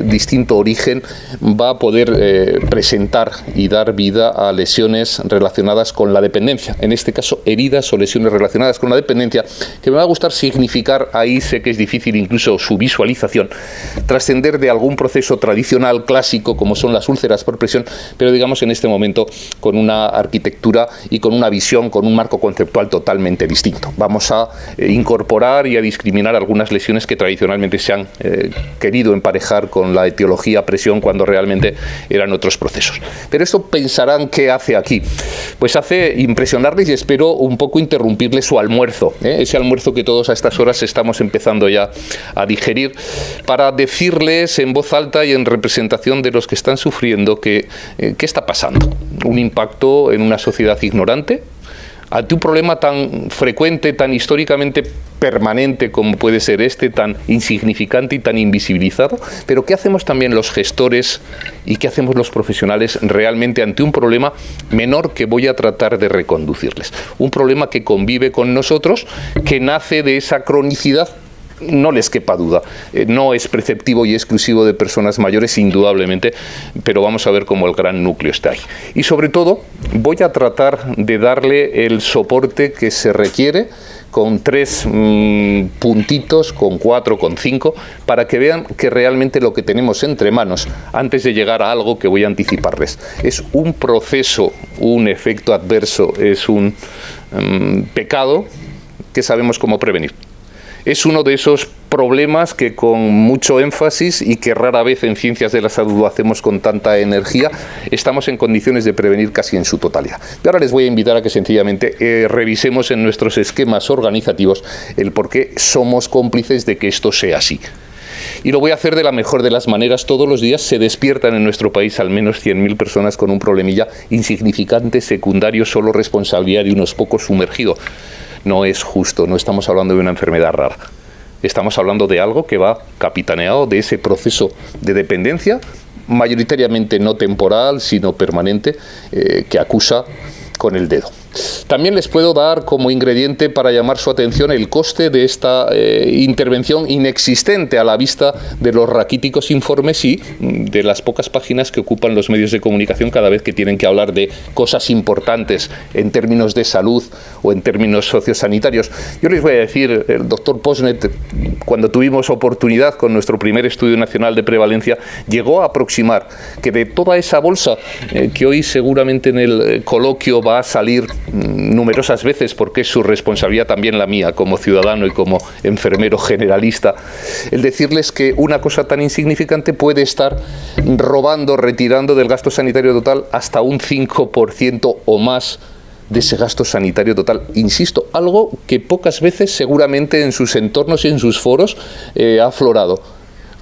distinto origen, va a poder presentar y dar vida a lesiones relacionadas con la dependencia, en este caso heridas o lesiones relacionadas con la dependencia, que me va a gustar significar, ahí sé que es difícil incluso su visualización, trascender de algún proceso tradicional, clásico, como son las úlceras por presión, pero digamos en este momento con una arquitectura y con una visión, con un marco conceptual totalmente distinto. Vamos a incorporar y a discriminar algunas lesiones que tradicionalmente se han querido emparejar con la etiología presión cuando realmente eran otros procesos. Pero esto pensarán, ¿qué hace aquí? Pues hace impresionarles y espero un poco interrumpirles su almuerzo. almuerzo, ese almuerzo que todos a estas horas estamos empezando ya a digerir, para decirles en voz alta y en representación de los que están sufriendo que ¿qué está pasando? Un impacto en una sociedad ignorante, ante un problema tan frecuente, tan históricamente permanente como puede ser este, tan insignificante y tan invisibilizado, pero ¿qué hacemos también los gestores y qué hacemos los profesionales realmente ante un problema menor que voy a tratar de reconducirles? Un problema que convive con nosotros, que nace de esa cronicidad. No les quepa duda, no es preceptivo y exclusivo de personas mayores, indudablemente, pero vamos a ver cómo el gran núcleo está ahí. Y sobre todo, voy a tratar de darle el soporte que se requiere, con 3 puntitos, con 4, con 5, para que vean que realmente lo que tenemos entre manos, antes de llegar a algo que voy a anticiparles, es un proceso, un efecto adverso, es un pecado que sabemos cómo prevenir. Es uno de esos problemas que con mucho énfasis y que rara vez en ciencias de la salud lo hacemos con tanta energía, estamos en condiciones de prevenir casi en su totalidad. Y ahora les voy a invitar a que sencillamente revisemos en nuestros esquemas organizativos el por qué somos cómplices de que esto sea así. Y lo voy a hacer de la mejor de las maneras. Todos los días se despiertan en nuestro país al menos 100.000 personas con un problemilla insignificante, secundario, solo responsabilidad de unos pocos, sumergido. No es justo, no estamos hablando de una enfermedad rara. Estamos hablando de algo que va capitaneado de ese proceso de dependencia, mayoritariamente no temporal, sino permanente, que acusa con el dedo. También les puedo dar como ingrediente para llamar su atención el coste de esta intervención inexistente a la vista de los raquíticos informes y de las pocas páginas que ocupan los medios de comunicación cada vez que tienen que hablar de cosas importantes en términos de salud o en términos sociosanitarios. Yo les voy a decir, el doctor Posnet, cuando tuvimos oportunidad con nuestro primer estudio nacional de prevalencia, llegó a aproximar que de toda esa bolsa, que hoy seguramente en el coloquio va a salir numerosas veces, porque es su responsabilidad también la mía como ciudadano y como enfermero generalista, el decirles que una cosa tan insignificante puede estar robando, retirando del gasto sanitario total hasta un 5% o más de ese gasto sanitario total. Insisto, algo que pocas veces seguramente en sus entornos y en sus foros ha aflorado.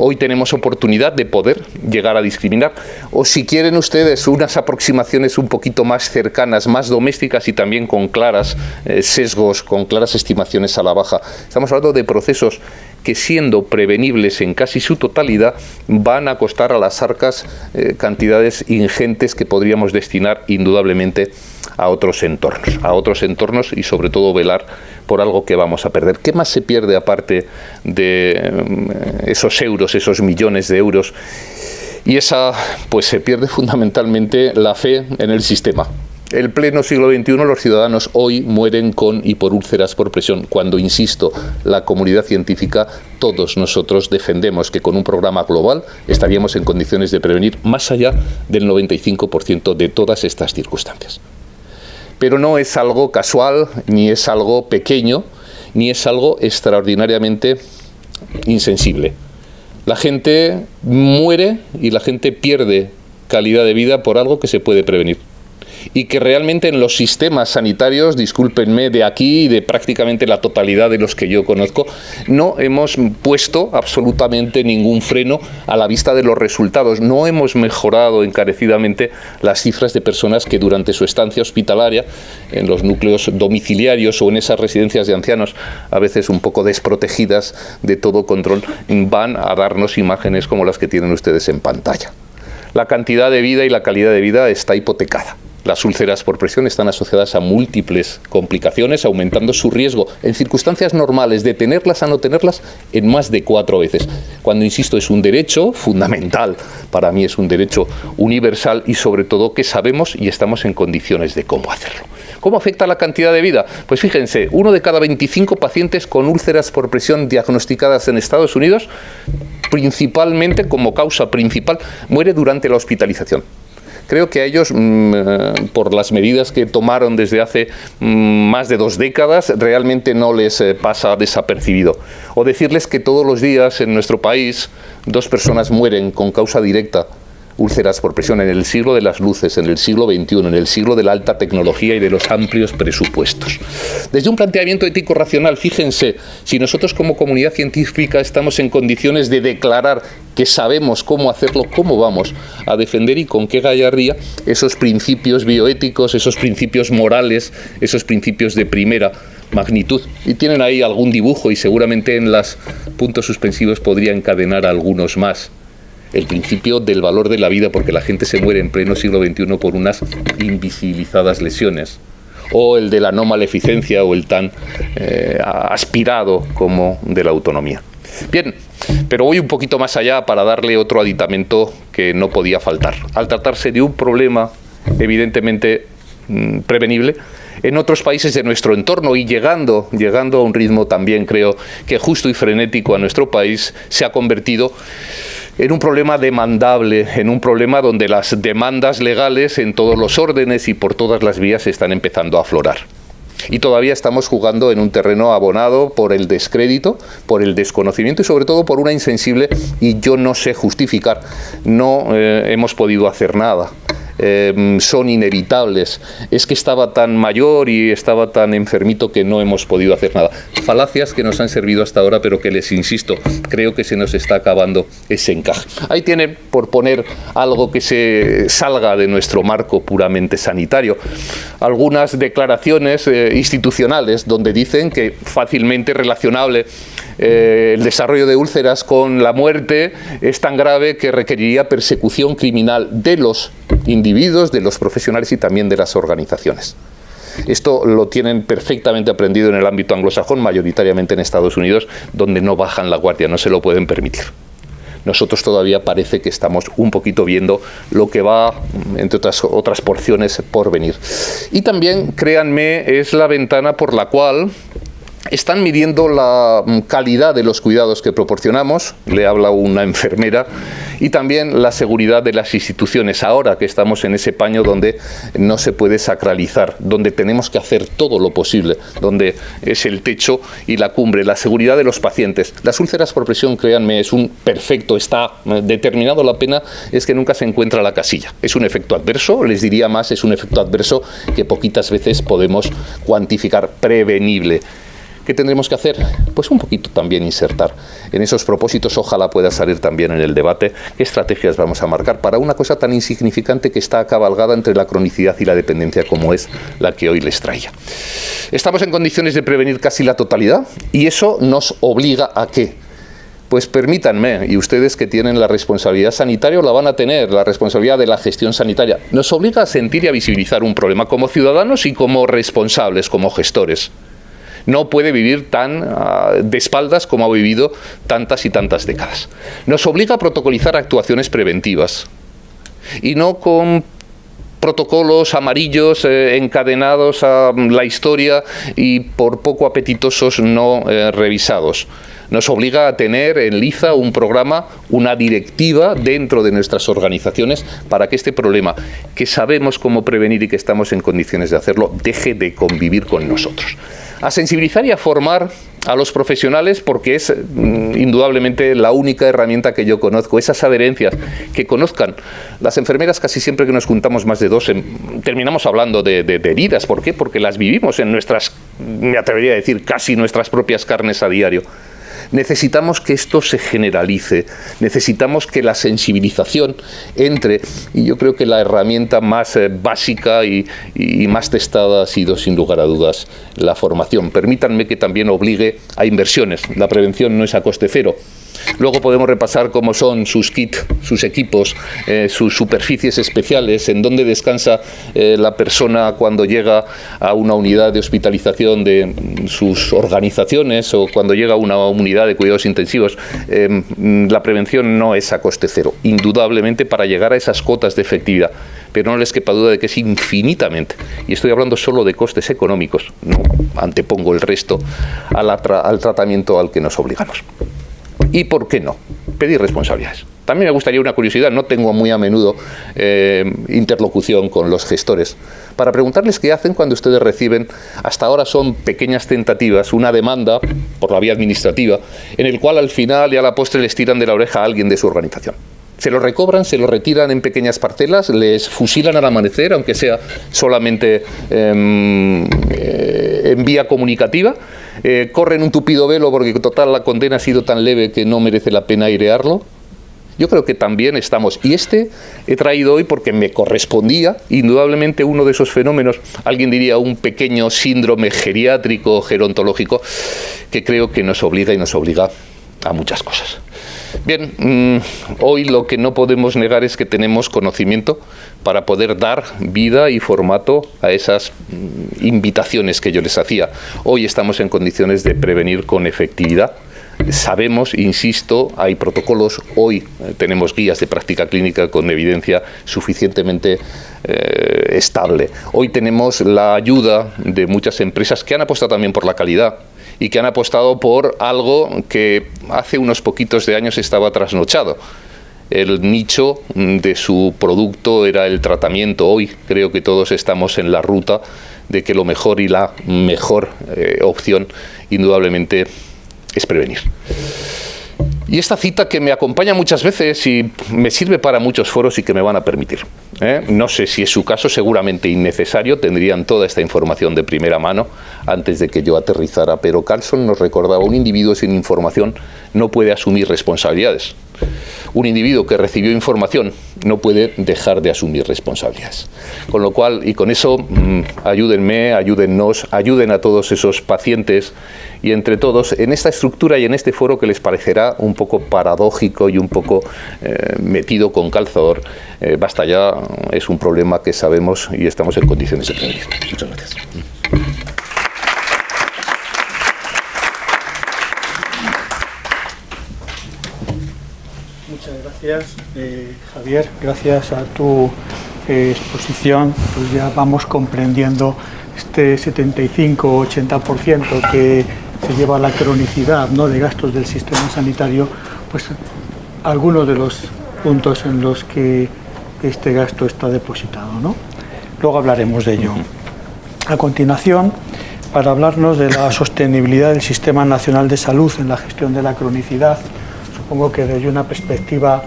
Hoy tenemos oportunidad de poder llegar a discriminar, o si quieren ustedes unas aproximaciones un poquito más cercanas, más domésticas y también con claras sesgos, con claras estimaciones a la baja. Estamos hablando de procesos que, siendo prevenibles en casi su totalidad, van a costar a las arcas cantidades ingentes que podríamos destinar indudablemente a otros entornos y sobre todo velar por algo que vamos a perder. ¿Qué más se pierde aparte de esos euros, esos millones de euros? Y pues se pierde fundamentalmente la fe en el sistema. El pleno siglo XXI, los ciudadanos hoy mueren con y por úlceras por presión, cuando, insisto, la comunidad científica, todos nosotros defendemos que con un programa global estaríamos en condiciones de prevenir más allá del 95% de todas estas circunstancias. Pero no es algo casual, ni es algo pequeño, ni es algo extraordinariamente insensible. La gente muere y la gente pierde calidad de vida por algo que se puede prevenir. Y que realmente en los sistemas sanitarios, discúlpenme, de aquí y de prácticamente la totalidad de los que yo conozco, no hemos puesto absolutamente ningún freno a la vista de los resultados. No hemos mejorado encarecidamente las cifras de personas que durante su estancia hospitalaria, en los núcleos domiciliarios o en esas residencias de ancianos, a veces un poco desprotegidas de todo control, van a darnos imágenes como las que tienen ustedes en pantalla. La cantidad de vida y la calidad de vida está hipotecada. Las úlceras por presión están asociadas a múltiples complicaciones, aumentando su riesgo en circunstancias normales de tenerlas a no tenerlas en más de 4 veces. Cuando, insisto, es un derecho fundamental, para mí es un derecho universal y sobre todo que sabemos y estamos en condiciones de cómo hacerlo. ¿Cómo afecta la cantidad de vida? Pues fíjense, 1 de cada 25 pacientes con úlceras por presión diagnosticadas en Estados Unidos, principalmente como causa principal, muere durante la hospitalización. Creo que a ellos, por las medidas que tomaron desde hace más de 2 décadas, realmente no les pasa desapercibido. O decirles que todos los días en nuestro país 2 personas mueren con causa directa úlceras por presión, en el siglo de las luces, en el siglo XXI, en el siglo de la alta tecnología y de los amplios presupuestos. Desde un planteamiento ético-racional, fíjense, si nosotros como comunidad científica estamos en condiciones de declarar que sabemos cómo hacerlo, ¿cómo vamos a defender y con qué gallardía esos principios bioéticos, esos principios morales, esos principios de primera magnitud? Y tienen ahí algún dibujo y seguramente en los puntos suspensivos podría encadenar algunos más. El principio del valor de la vida, porque la gente se muere en pleno siglo XXI por unas invisibilizadas lesiones. O el de la no maleficencia o el tan aspirado como de la autonomía. Bien, pero voy un poquito más allá para darle otro aditamento que no podía faltar. Al tratarse de un problema evidentemente prevenible, en otros países de nuestro entorno y llegando a un ritmo también creo que justo y frenético a nuestro país, se ha convertido en un problema demandable, en un problema donde las demandas legales en todos los órdenes y por todas las vías están empezando a aflorar. Y todavía estamos jugando en un terreno abonado por el descrédito, por el desconocimiento y sobre todo por una insensible, y yo no sé justificar, no hemos podido hacer nada. Son inevitables, es que estaba tan mayor y estaba tan enfermito que no hemos podido hacer nada. Falacias que nos han servido hasta ahora, pero que les insisto, creo que se nos está acabando ese encaje. Ahí tienen, por poner algo que se salga de nuestro marco puramente sanitario, algunas declaraciones institucionales donde dicen que fácilmente relacionable el desarrollo de úlceras con la muerte es tan grave que requeriría persecución criminal de los individuos, de los profesionales y también de las organizaciones. Esto lo tienen perfectamente aprendido en el ámbito anglosajón, mayoritariamente en Estados Unidos, donde no bajan la guardia, no se lo pueden permitir. Nosotros todavía parece que estamos un poquito viendo lo que va, entre otras porciones, por venir. Y también, créanme, es la ventana por la cual están midiendo la calidad de los cuidados que proporcionamos, le habla una enfermera, y también la seguridad de las instituciones, ahora que estamos en ese paño donde no se puede sacralizar, donde tenemos que hacer todo lo posible, donde es el techo y la cumbre, la seguridad de los pacientes. Las úlceras por presión, créanme, es un perfecto, está determinado, la pena es que nunca se encuentra la casilla. Es un efecto adverso, les diría más, es un efecto adverso que poquitas veces podemos cuantificar, prevenible. ¿Qué tendremos que hacer? Pues un poquito también insertar en esos propósitos, ojalá pueda salir también en el debate, qué estrategias vamos a marcar para una cosa tan insignificante que está cabalgada entre la cronicidad y la dependencia como es la que hoy les traía. Estamos en condiciones de prevenir casi la totalidad y eso nos obliga a ¿qué? Pues permítanme, y ustedes que tienen la responsabilidad sanitaria la van a tener, la responsabilidad de la gestión sanitaria, nos obliga a sentir y a visibilizar un problema como ciudadanos y como responsables, como gestores. No puede vivir tan de espaldas como ha vivido tantas y tantas décadas. Nos obliga a protocolizar actuaciones preventivas y no con protocolos amarillos encadenados a la historia y por poco apetitosos no revisados. Nos obliga a tener en liza un programa, una directiva dentro de nuestras organizaciones para que este problema, que sabemos cómo prevenir y que estamos en condiciones de hacerlo, deje de convivir con nosotros. A sensibilizar y a formar a los profesionales porque es indudablemente la única herramienta que yo conozco, esas adherencias, que conozcan. Las enfermeras casi siempre que nos juntamos más de dos terminamos hablando de heridas. ¿Por qué? Porque las vivimos en nuestras, me atrevería a decir, casi nuestras propias carnes a diario. Necesitamos que esto se generalice, necesitamos que la sensibilización entre, y yo creo que la herramienta más básica y más testada ha sido, sin lugar a dudas, la formación. Permítanme que también obligue a inversiones. La prevención no es a coste cero. Luego podemos repasar cómo son sus kits, sus equipos, sus superficies especiales, en dónde descansa la persona cuando llega a una unidad de hospitalización de sus organizaciones o cuando llega a una unidad de cuidados intensivos. La prevención no es a coste cero, indudablemente para llegar a esas cotas de efectividad. Pero no les quepa duda de que es infinitamente, y estoy hablando solo de costes económicos, no antepongo el resto al tratamiento al que nos obligamos. ¿Y por qué no? Pedir responsabilidades. También me gustaría una curiosidad, no tengo muy a menudo interlocución con los gestores, para preguntarles qué hacen cuando ustedes reciben, hasta ahora son pequeñas tentativas, una demanda por la vía administrativa, en el cual al final y a la postre les tiran de la oreja a alguien de su organización. Se lo recobran, se lo retiran en pequeñas parcelas, les fusilan al amanecer, aunque sea solamente en vía comunicativa, corren un tupido velo porque total la condena ha sido tan leve que no merece la pena airearlo. Yo creo que también estamos, y he traído hoy porque me correspondía, indudablemente uno de esos fenómenos, alguien diría un pequeño síndrome geriátrico, gerontológico, que creo que nos obliga y nos obliga a muchas cosas. Bien, hoy lo que no podemos negar es que tenemos conocimiento para poder dar vida y formato a esas invitaciones que yo les hacía. Hoy estamos en condiciones de prevenir con efectividad. Sabemos, insisto, hay protocolos, hoy tenemos guías de práctica clínica con evidencia suficientemente estable. Hoy tenemos la ayuda de muchas empresas que han apostado también por la calidad y que han apostado por algo que hace unos poquitos de años estaba trasnochado. El nicho de su producto era el tratamiento. Hoy creo que todos estamos en la ruta de que lo mejor y la mejor opción, indudablemente, es prevenir. Y esta cita que me acompaña muchas veces y me sirve para muchos foros y que me van a permitir. No sé si es su caso, seguramente innecesario, tendrían toda esta información de primera mano antes de que yo aterrizara, pero Carlson nos recordaba: un individuo sin información no puede asumir responsabilidades. Un individuo que recibió información no puede dejar de asumir responsabilidades. Con lo cual, y con eso, ayúdenme, ayúdennos, ayuden a todos esos pacientes y entre todos, en esta estructura y en este foro que les parecerá un poco paradójico y un poco metido con calzador, basta ya, es un problema que sabemos y estamos en condiciones de prevenir. Muchas gracias. Muchas gracias, Javier. Gracias a tu exposición, pues ya vamos comprendiendo este 75-80% que se lleva a la cronicidad, ¿no?, de gastos del sistema sanitario, pues algunos de los puntos en los que este gasto está depositado, ¿no? Luego hablaremos de ello. A continuación, para hablarnos de la sostenibilidad del Sistema Nacional de Salud en la gestión de la cronicidad, supongo que desde una perspectiva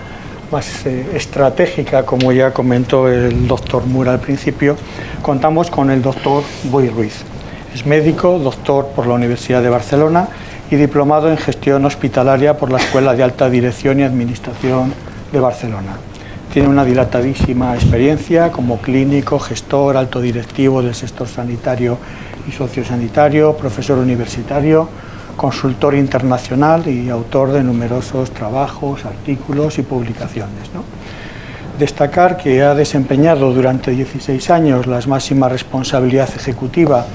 más estratégica, como ya comentó el doctor Mura al principio, contamos con el doctor Boi Ruiz. Es médico, doctor por la Universidad de Barcelona y diplomado en gestión hospitalaria por la Escuela de Alta Dirección y Administración de Barcelona. Tiene una dilatadísima experiencia como clínico, gestor, alto directivo del sector sanitario y sociosanitario, profesor universitario, consultor internacional y autor de numerosos trabajos, artículos y publicaciones, ¿no? Destacar que ha desempeñado durante 16 años la máxima responsabilidad ejecutiva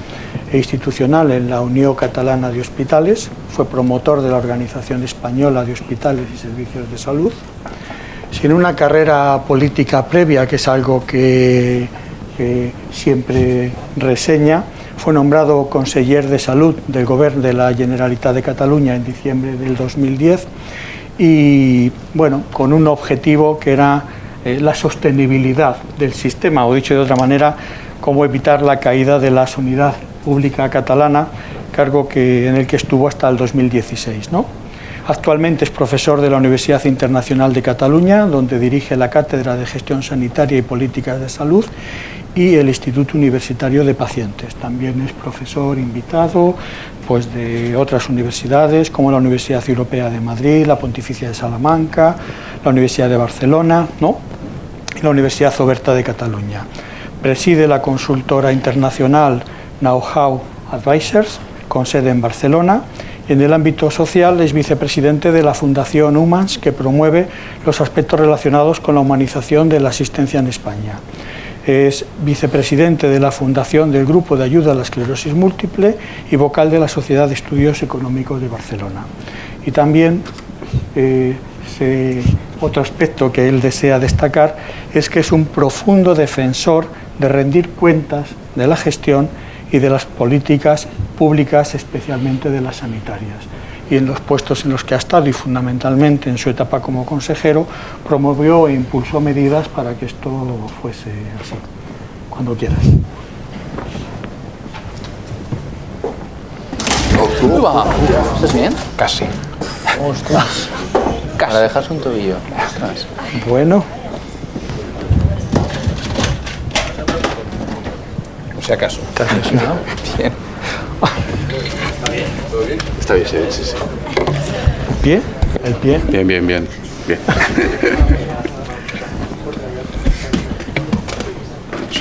e institucional en la Unió Catalana de Hospitales, fue promotor de la Organización Española de Hospitales y Servicios de Salud, sin una carrera política previa, que es algo que siempre reseña. Fue nombrado conseller de Salud del Govern de la Generalitat de Cataluña en diciembre del 2010 y, bueno, con un objetivo que era la sostenibilidad del sistema, o dicho de otra manera, cómo evitar la caída de la sanidad pública catalana, cargo en el que estuvo hasta el 2016, ¿no? Actualmente es profesor de la Universidad Internacional de Cataluña, donde dirige la Cátedra de Gestión Sanitaria y Políticas de Salud y el Instituto Universitario de Pacientes. También es profesor invitado pues, de otras universidades, como la Universidad Europea de Madrid, la Pontificia de Salamanca, la Universidad de Barcelona, ¿no?, y la Universidad Oberta de Cataluña. Preside la consultora internacional Know-How Advisors, con sede en Barcelona. En el ámbito social es vicepresidente de la Fundación Humans, que promueve los aspectos relacionados con la humanización de la asistencia en España. Es vicepresidente de la Fundación del Grupo de Ayuda a la Esclerosis Múltiple y vocal de la Sociedad de Estudios Económicos de Barcelona. Y también otro aspecto que él desea destacar es que es un profundo defensor de rendir cuentas de la gestión y de las políticas públicas, especialmente de las sanitarias. Y en los puestos en los que ha estado, y fundamentalmente en su etapa como consejero, promovió e impulsó medidas para que esto fuese así. Cuando quieras. ¿Estás bien? Casi. Casi. Para dejarse un tobillo. Ostras. Bueno. Por si acaso. ¿Estás lesionado? Bien. Está bien, sí. ¿Pie? ¿El pie? Bien.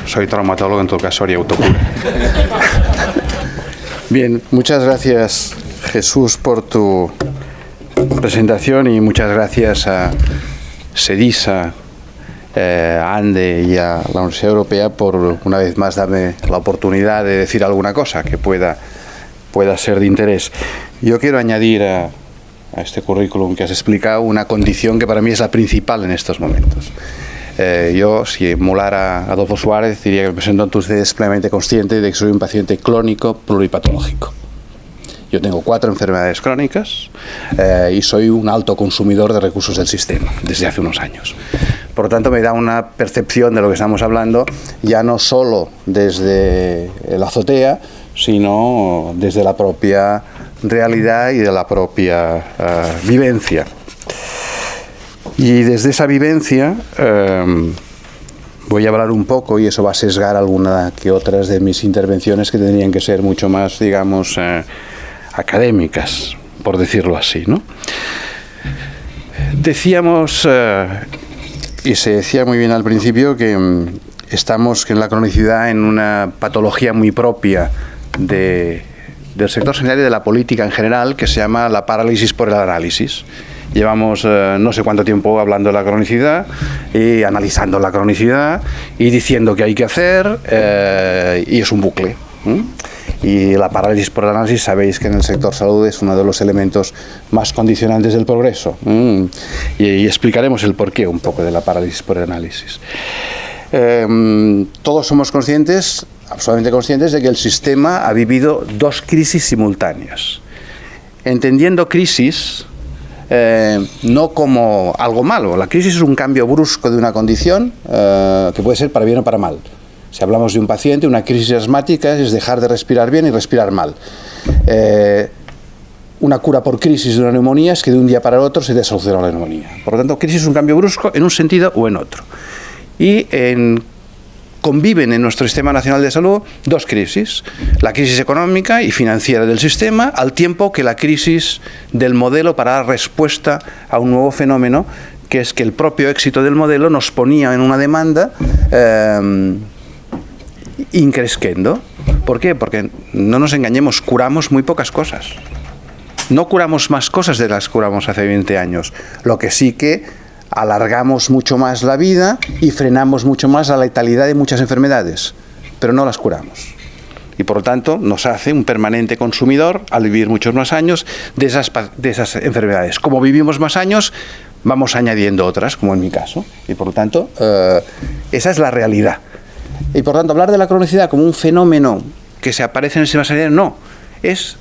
Soy traumatólogo, en todo caso haría autocura. Bien, muchas gracias, Jesús, por tu presentación y muchas gracias a SEDISA, a ANDE y a la Universidad Europea por una vez más darme la oportunidad de decir alguna cosa que pueda ser de interés. Yo quiero añadir a este currículum que has explicado una condición que para mí es la principal en estos momentos. Yo, si emulara a Adolfo Suárez, diría que me presento ante ustedes plenamente consciente de que soy un paciente crónico pluripatológico. Yo tengo 4 enfermedades crónicas y soy un alto consumidor de recursos del sistema desde hace unos años. Por lo tanto, me da una percepción de lo que estamos hablando, ya no solo desde la azotea, sino desde la propia realidad y de la propia vivencia. Y desde esa vivencia voy a hablar un poco, y eso va a sesgar alguna que otras de mis intervenciones que tendrían que ser mucho más, digamos, académicas, por decirlo así, ¿no? Decíamos, y se decía muy bien al principio, que estamos en la cronicidad en una patología muy propia del sector sanitario y de la política en general, que se llama la parálisis por el análisis. Llevamos no sé cuánto tiempo hablando de la cronicidad y analizando la cronicidad y diciendo qué hay que hacer, y es un bucle. Y la parálisis por el análisis, sabéis que en el sector salud es uno de los elementos más condicionantes del progreso. Y explicaremos el porqué un poco de la parálisis por el análisis. Todos somos conscientes, absolutamente conscientes, de que el sistema ha vivido 2 crisis simultáneas. Entendiendo crisis no como algo malo. La crisis es un cambio brusco de una condición que puede ser para bien o para mal. Si hablamos de un paciente, una crisis asmática es dejar de respirar bien y respirar mal. Una cura por crisis de una neumonía es que de un día para el otro se te soluciona la neumonía. Por lo tanto, crisis es un cambio brusco en un sentido o en otro. Y conviven en nuestro Sistema Nacional de Salud 2 crisis, la crisis económica y financiera del sistema, al tiempo que la crisis del modelo para dar respuesta a un nuevo fenómeno, que es que el propio éxito del modelo nos ponía en una demanda increscendo. ¿Por qué? Porque, no nos engañemos, curamos muy pocas cosas. No curamos más cosas de las que curamos hace 20 años. Lo que sí que alargamos mucho más la vida y frenamos mucho más la letalidad de muchas enfermedades, pero no las curamos. Y por lo tanto nos hace un permanente consumidor al vivir muchos más años de esas enfermedades. Como vivimos más años, vamos añadiendo otras, como en mi caso. Y por lo tanto, esa es la realidad. Y por lo tanto, hablar de la cronicidad como un fenómeno que se aparece en el sistema sanitario, no. Es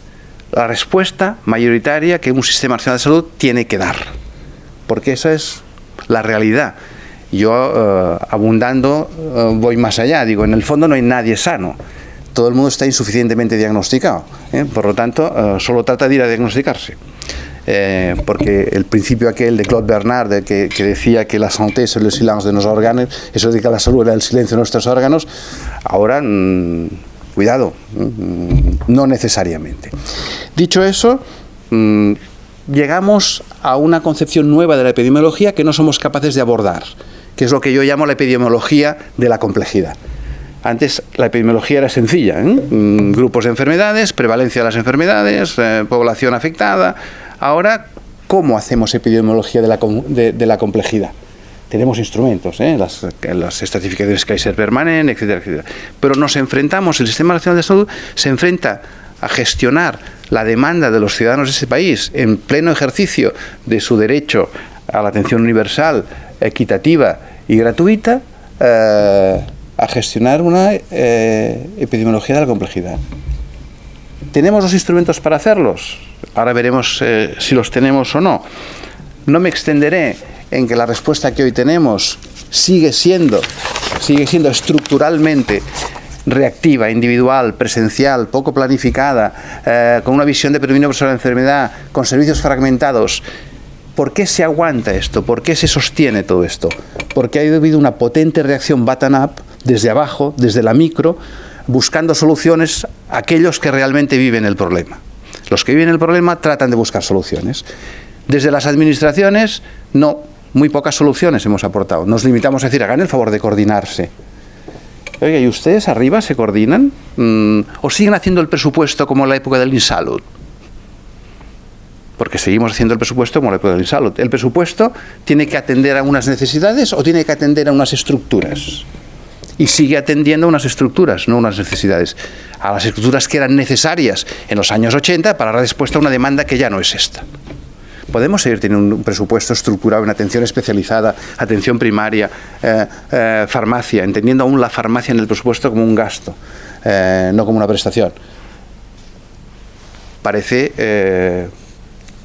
la respuesta mayoritaria que un sistema nacional de salud tiene que dar. Porque esa es la realidad. Yo, abundando, voy más allá. Digo, en el fondo no hay nadie sano. Todo el mundo está insuficientemente diagnosticado. Por lo tanto, solo trata de ir a diagnosticarse. Porque el principio aquel de Claude Bernard, que decía que la santé es el silencio de los órganos, eso de que la salud era el silencio de nuestros órganos, ahora, cuidado, no necesariamente. Dicho eso, llegamos a una concepción nueva de la epidemiología que no somos capaces de abordar, que es lo que yo llamo la epidemiología de la complejidad. Antes la epidemiología era sencilla, grupos de enfermedades, prevalencia de las enfermedades, población afectada. Ahora, ¿cómo hacemos epidemiología de la complejidad? Tenemos instrumentos, las estratificaciones Kaiser-Permanent, etcétera, etcétera. Pero nos enfrentamos, el Sistema Nacional de Salud se enfrenta a gestionar la demanda de los ciudadanos de ese país en pleno ejercicio de su derecho a la atención universal, equitativa y gratuita, a gestionar una epidemiología de la complejidad. ¿Tenemos los instrumentos para hacerlos? Ahora veremos si los tenemos o no. No me extenderé en que la respuesta que hoy tenemos sigue siendo estructuralmente reactiva, individual, presencial, poco planificada, con una visión de predominio personal de la enfermedad, con servicios fragmentados, ¿Por qué se aguanta esto? ¿Por qué se sostiene todo esto? Porque ha habido una potente reacción bottom-up, desde abajo, desde la micro, buscando soluciones a aquellos que realmente viven el problema. Los que viven el problema tratan de buscar soluciones. Desde las administraciones, no, muy pocas soluciones hemos aportado. Nos limitamos a decir, hagan el favor de coordinarse. Oiga, ¿y ustedes arriba se coordinan? ¿O siguen haciendo el presupuesto como en la época del INSALUD? Porque seguimos haciendo el presupuesto como en la época del INSALUD. ¿El presupuesto tiene que atender a unas necesidades o tiene que atender a unas estructuras? Y sigue atendiendo a unas estructuras, no a unas necesidades. A las estructuras que eran necesarias en los años 80 para dar respuesta a una demanda que ya no es esta. Podemos seguir teniendo un presupuesto estructurado en atención especializada, atención primaria, farmacia, entendiendo aún la farmacia en el presupuesto como un gasto, no como una prestación. Parece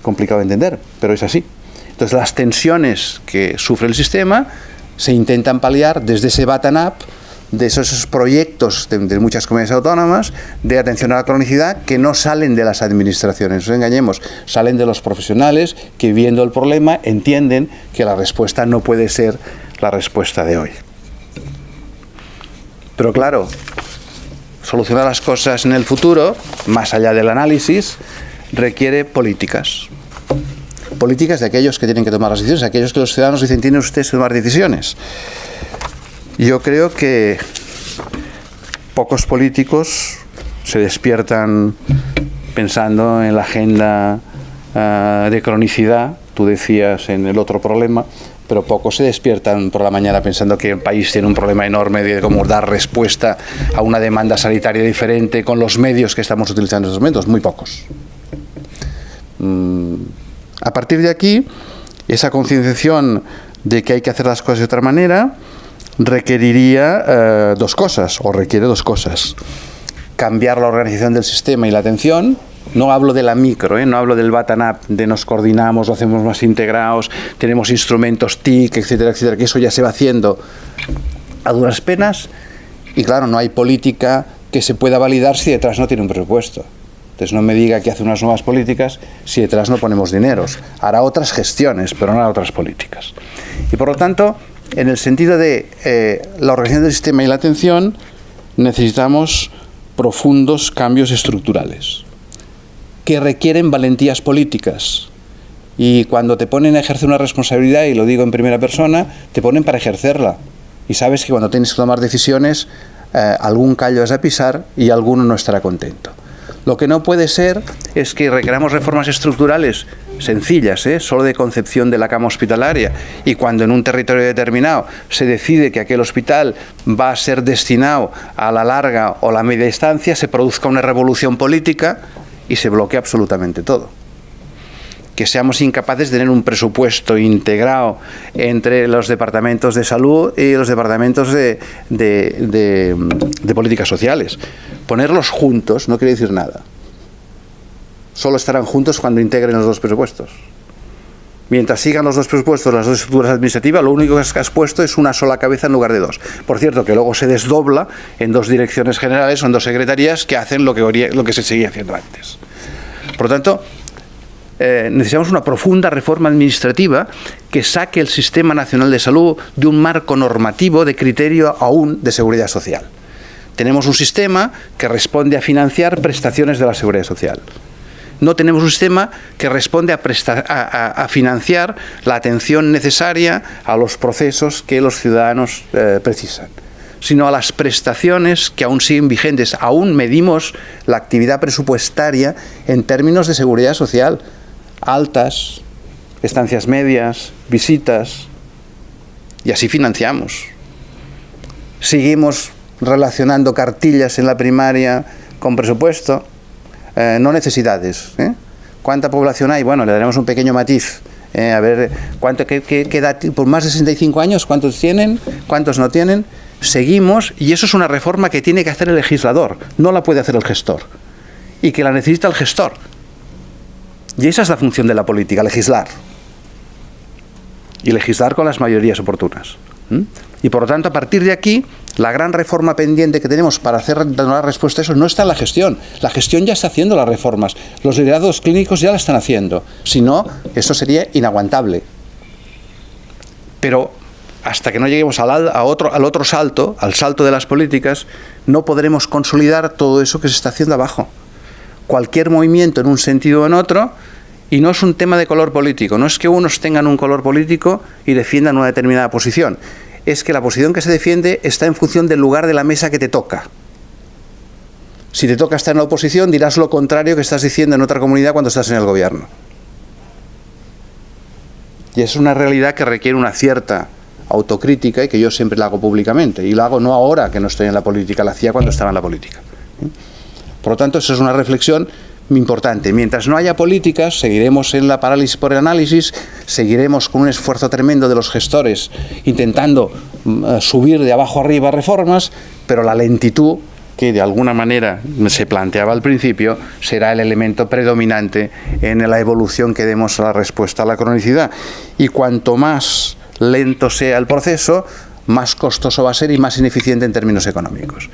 complicado de entender, pero es así. Entonces las tensiones que sufre el sistema se intentan paliar desde ese bottom-up, de esos proyectos de muchas comunidades autónomas de atención a la cronicidad que no salen de las administraciones, no nos engañemos, salen de los profesionales que viendo el problema entienden que la respuesta no puede ser la respuesta de hoy. Pero claro, solucionar las cosas en el futuro, más allá del análisis, requiere políticas. Políticas de aquellos que tienen que tomar las decisiones, aquellos que los ciudadanos dicen, tienen ustedes que tomar decisiones. Yo creo que pocos políticos se despiertan pensando en la agenda de cronicidad, tú decías en el otro problema, pero pocos se despiertan por la mañana pensando que el país tiene un problema enorme de cómo dar respuesta a una demanda sanitaria diferente con los medios que estamos utilizando en estos momentos, muy pocos. A partir de aquí, esa concienciación de que hay que hacer las cosas de otra manera requeriría dos cosas, o requiere dos cosas. Cambiar la organización del sistema y la atención. No hablo de la micro, no hablo del bottom-up, de nos coordinamos, lo hacemos más integrados, tenemos instrumentos TIC, etcétera, etcétera, que eso ya se va haciendo a duras penas. Y claro, no hay política que se pueda validar si detrás no tiene un presupuesto. Entonces no me diga que hace unas nuevas políticas si detrás no ponemos dineros. Hará otras gestiones, pero no hará otras políticas. Y por lo tanto, en el sentido de la organización del sistema y la atención, necesitamos profundos cambios estructurales que requieren valentías políticas. Y cuando te ponen a ejercer una responsabilidad, y lo digo en primera persona, te ponen para ejercerla. Y sabes que cuando tienes que tomar decisiones, algún callo vas a pisar y alguno no estará contento. Lo que no puede ser es que requeramos reformas estructurales sencillas, solo de concepción de la cama hospitalaria, y cuando en un territorio determinado se decide que aquel hospital va a ser destinado a la larga o la media distancia, se produzca una revolución política y se bloquea absolutamente todo. Que seamos incapaces de tener un presupuesto integrado entre los departamentos de salud y los departamentos de políticas sociales. Ponerlos juntos no quiere decir nada. Solo estarán juntos cuando integren los dos presupuestos. Mientras sigan los dos presupuestos, las dos estructuras administrativas, lo único que has puesto es una sola cabeza en lugar de dos. Por cierto, que luego se desdobla en dos direcciones generales o en dos secretarías que hacen lo que se seguía haciendo antes. Por lo tanto, necesitamos una profunda reforma administrativa que saque el Sistema Nacional de Salud de un marco normativo de criterio aún de seguridad social. Tenemos un sistema que responde a financiar prestaciones de la seguridad social. No tenemos un sistema que responde a financiar la atención necesaria a los procesos que los ciudadanos precisan, sino a las prestaciones que aún siguen vigentes. Aún medimos la actividad presupuestaria en términos de seguridad social. Altas, estancias medias, visitas, y así financiamos. Seguimos relacionando cartillas en la primaria con presupuesto, no necesidades. ¿Cuánta población hay? Bueno, le daremos un pequeño matiz. A ver, ¿qué edad, por más de 65 años, cuántos tienen, cuántos no tienen? Seguimos, y eso es una reforma que tiene que hacer el legislador, no la puede hacer el gestor, y que la necesita el gestor. Y esa es la función de la política, legislar. Y legislar con las mayorías oportunas. Y por lo tanto, a partir de aquí, La gran reforma pendiente que tenemos para dar respuesta a eso no está en la gestión. La gestión ya está haciendo las reformas. Los liderazgos clínicos ya la están haciendo. Si no, eso sería inaguantable. Pero hasta que no lleguemos al otro salto, al salto de las políticas, no podremos consolidar todo eso que se está haciendo abajo. Cualquier movimiento en un sentido o en otro, y no es un tema de color político, no es que unos tengan un color político y defiendan una determinada posición. Es que la posición que se defiende está en función del lugar de la mesa que te toca. Si te toca estar en la oposición, dirás lo contrario que estás diciendo en otra comunidad cuando estás en el gobierno. Y es una realidad que requiere una cierta autocrítica y que yo siempre la hago públicamente. Y la hago no ahora que no estoy en la política, la hacía cuando estaba en la política. Por lo tanto, eso es una reflexión importante. Mientras no haya políticas, seguiremos en la parálisis por el análisis, seguiremos con un esfuerzo tremendo de los gestores intentando subir de abajo arriba reformas, pero la lentitud que de alguna manera se planteaba al principio será el elemento predominante en la evolución que demos a la respuesta a la cronicidad. Y cuanto más lento sea el proceso, más costoso va a ser y más ineficiente en términos económicos.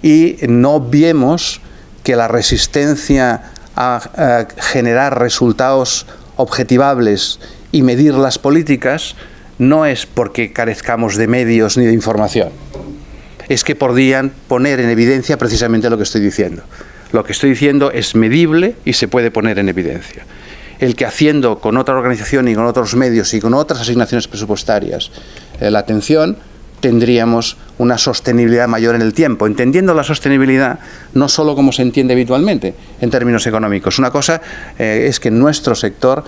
Y no obviemos que la resistencia a generar resultados objetivables y medir las políticas no es porque carezcamos de medios ni de información. Es que podrían poner en evidencia precisamente lo que estoy diciendo. Lo que estoy diciendo es medible y se puede poner en evidencia. El que haciendo con otra organización y con otros medios y con otras asignaciones presupuestarias la atención, tendríamos una sostenibilidad mayor en el tiempo, entendiendo la sostenibilidad no solo como se entiende habitualmente en términos económicos. Una cosa es que en nuestro sector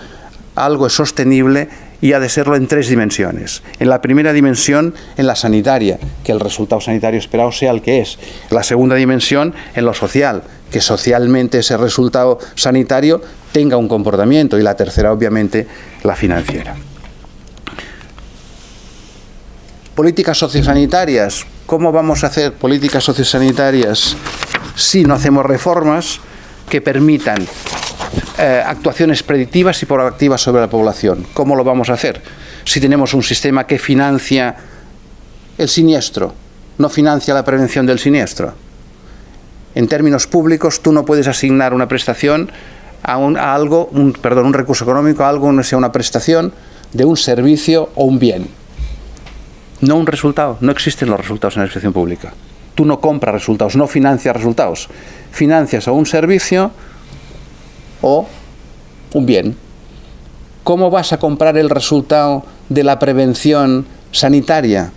algo es sostenible y ha de serlo en 3 dimensiones. En la primera dimensión, en la sanitaria, que el resultado sanitario esperado sea el que es. La segunda dimensión, en lo social, que socialmente ese resultado sanitario tenga un comportamiento. Y la tercera, obviamente, la financiera. Políticas sociosanitarias. ¿Cómo vamos a hacer políticas sociosanitarias si no hacemos reformas que permitan actuaciones predictivas y proactivas sobre la población? ¿Cómo lo vamos a hacer? Si tenemos un sistema que financia el siniestro, no financia la prevención del siniestro. En términos públicos, tú no puedes asignar una prestación un recurso económico a algo, no sea una prestación de un servicio o un bien. No un resultado. No existen los resultados en la administración pública. Tú no compras resultados, no financias resultados. Financias o un servicio o un bien. ¿Cómo vas a comprar el resultado de la prevención sanitaria?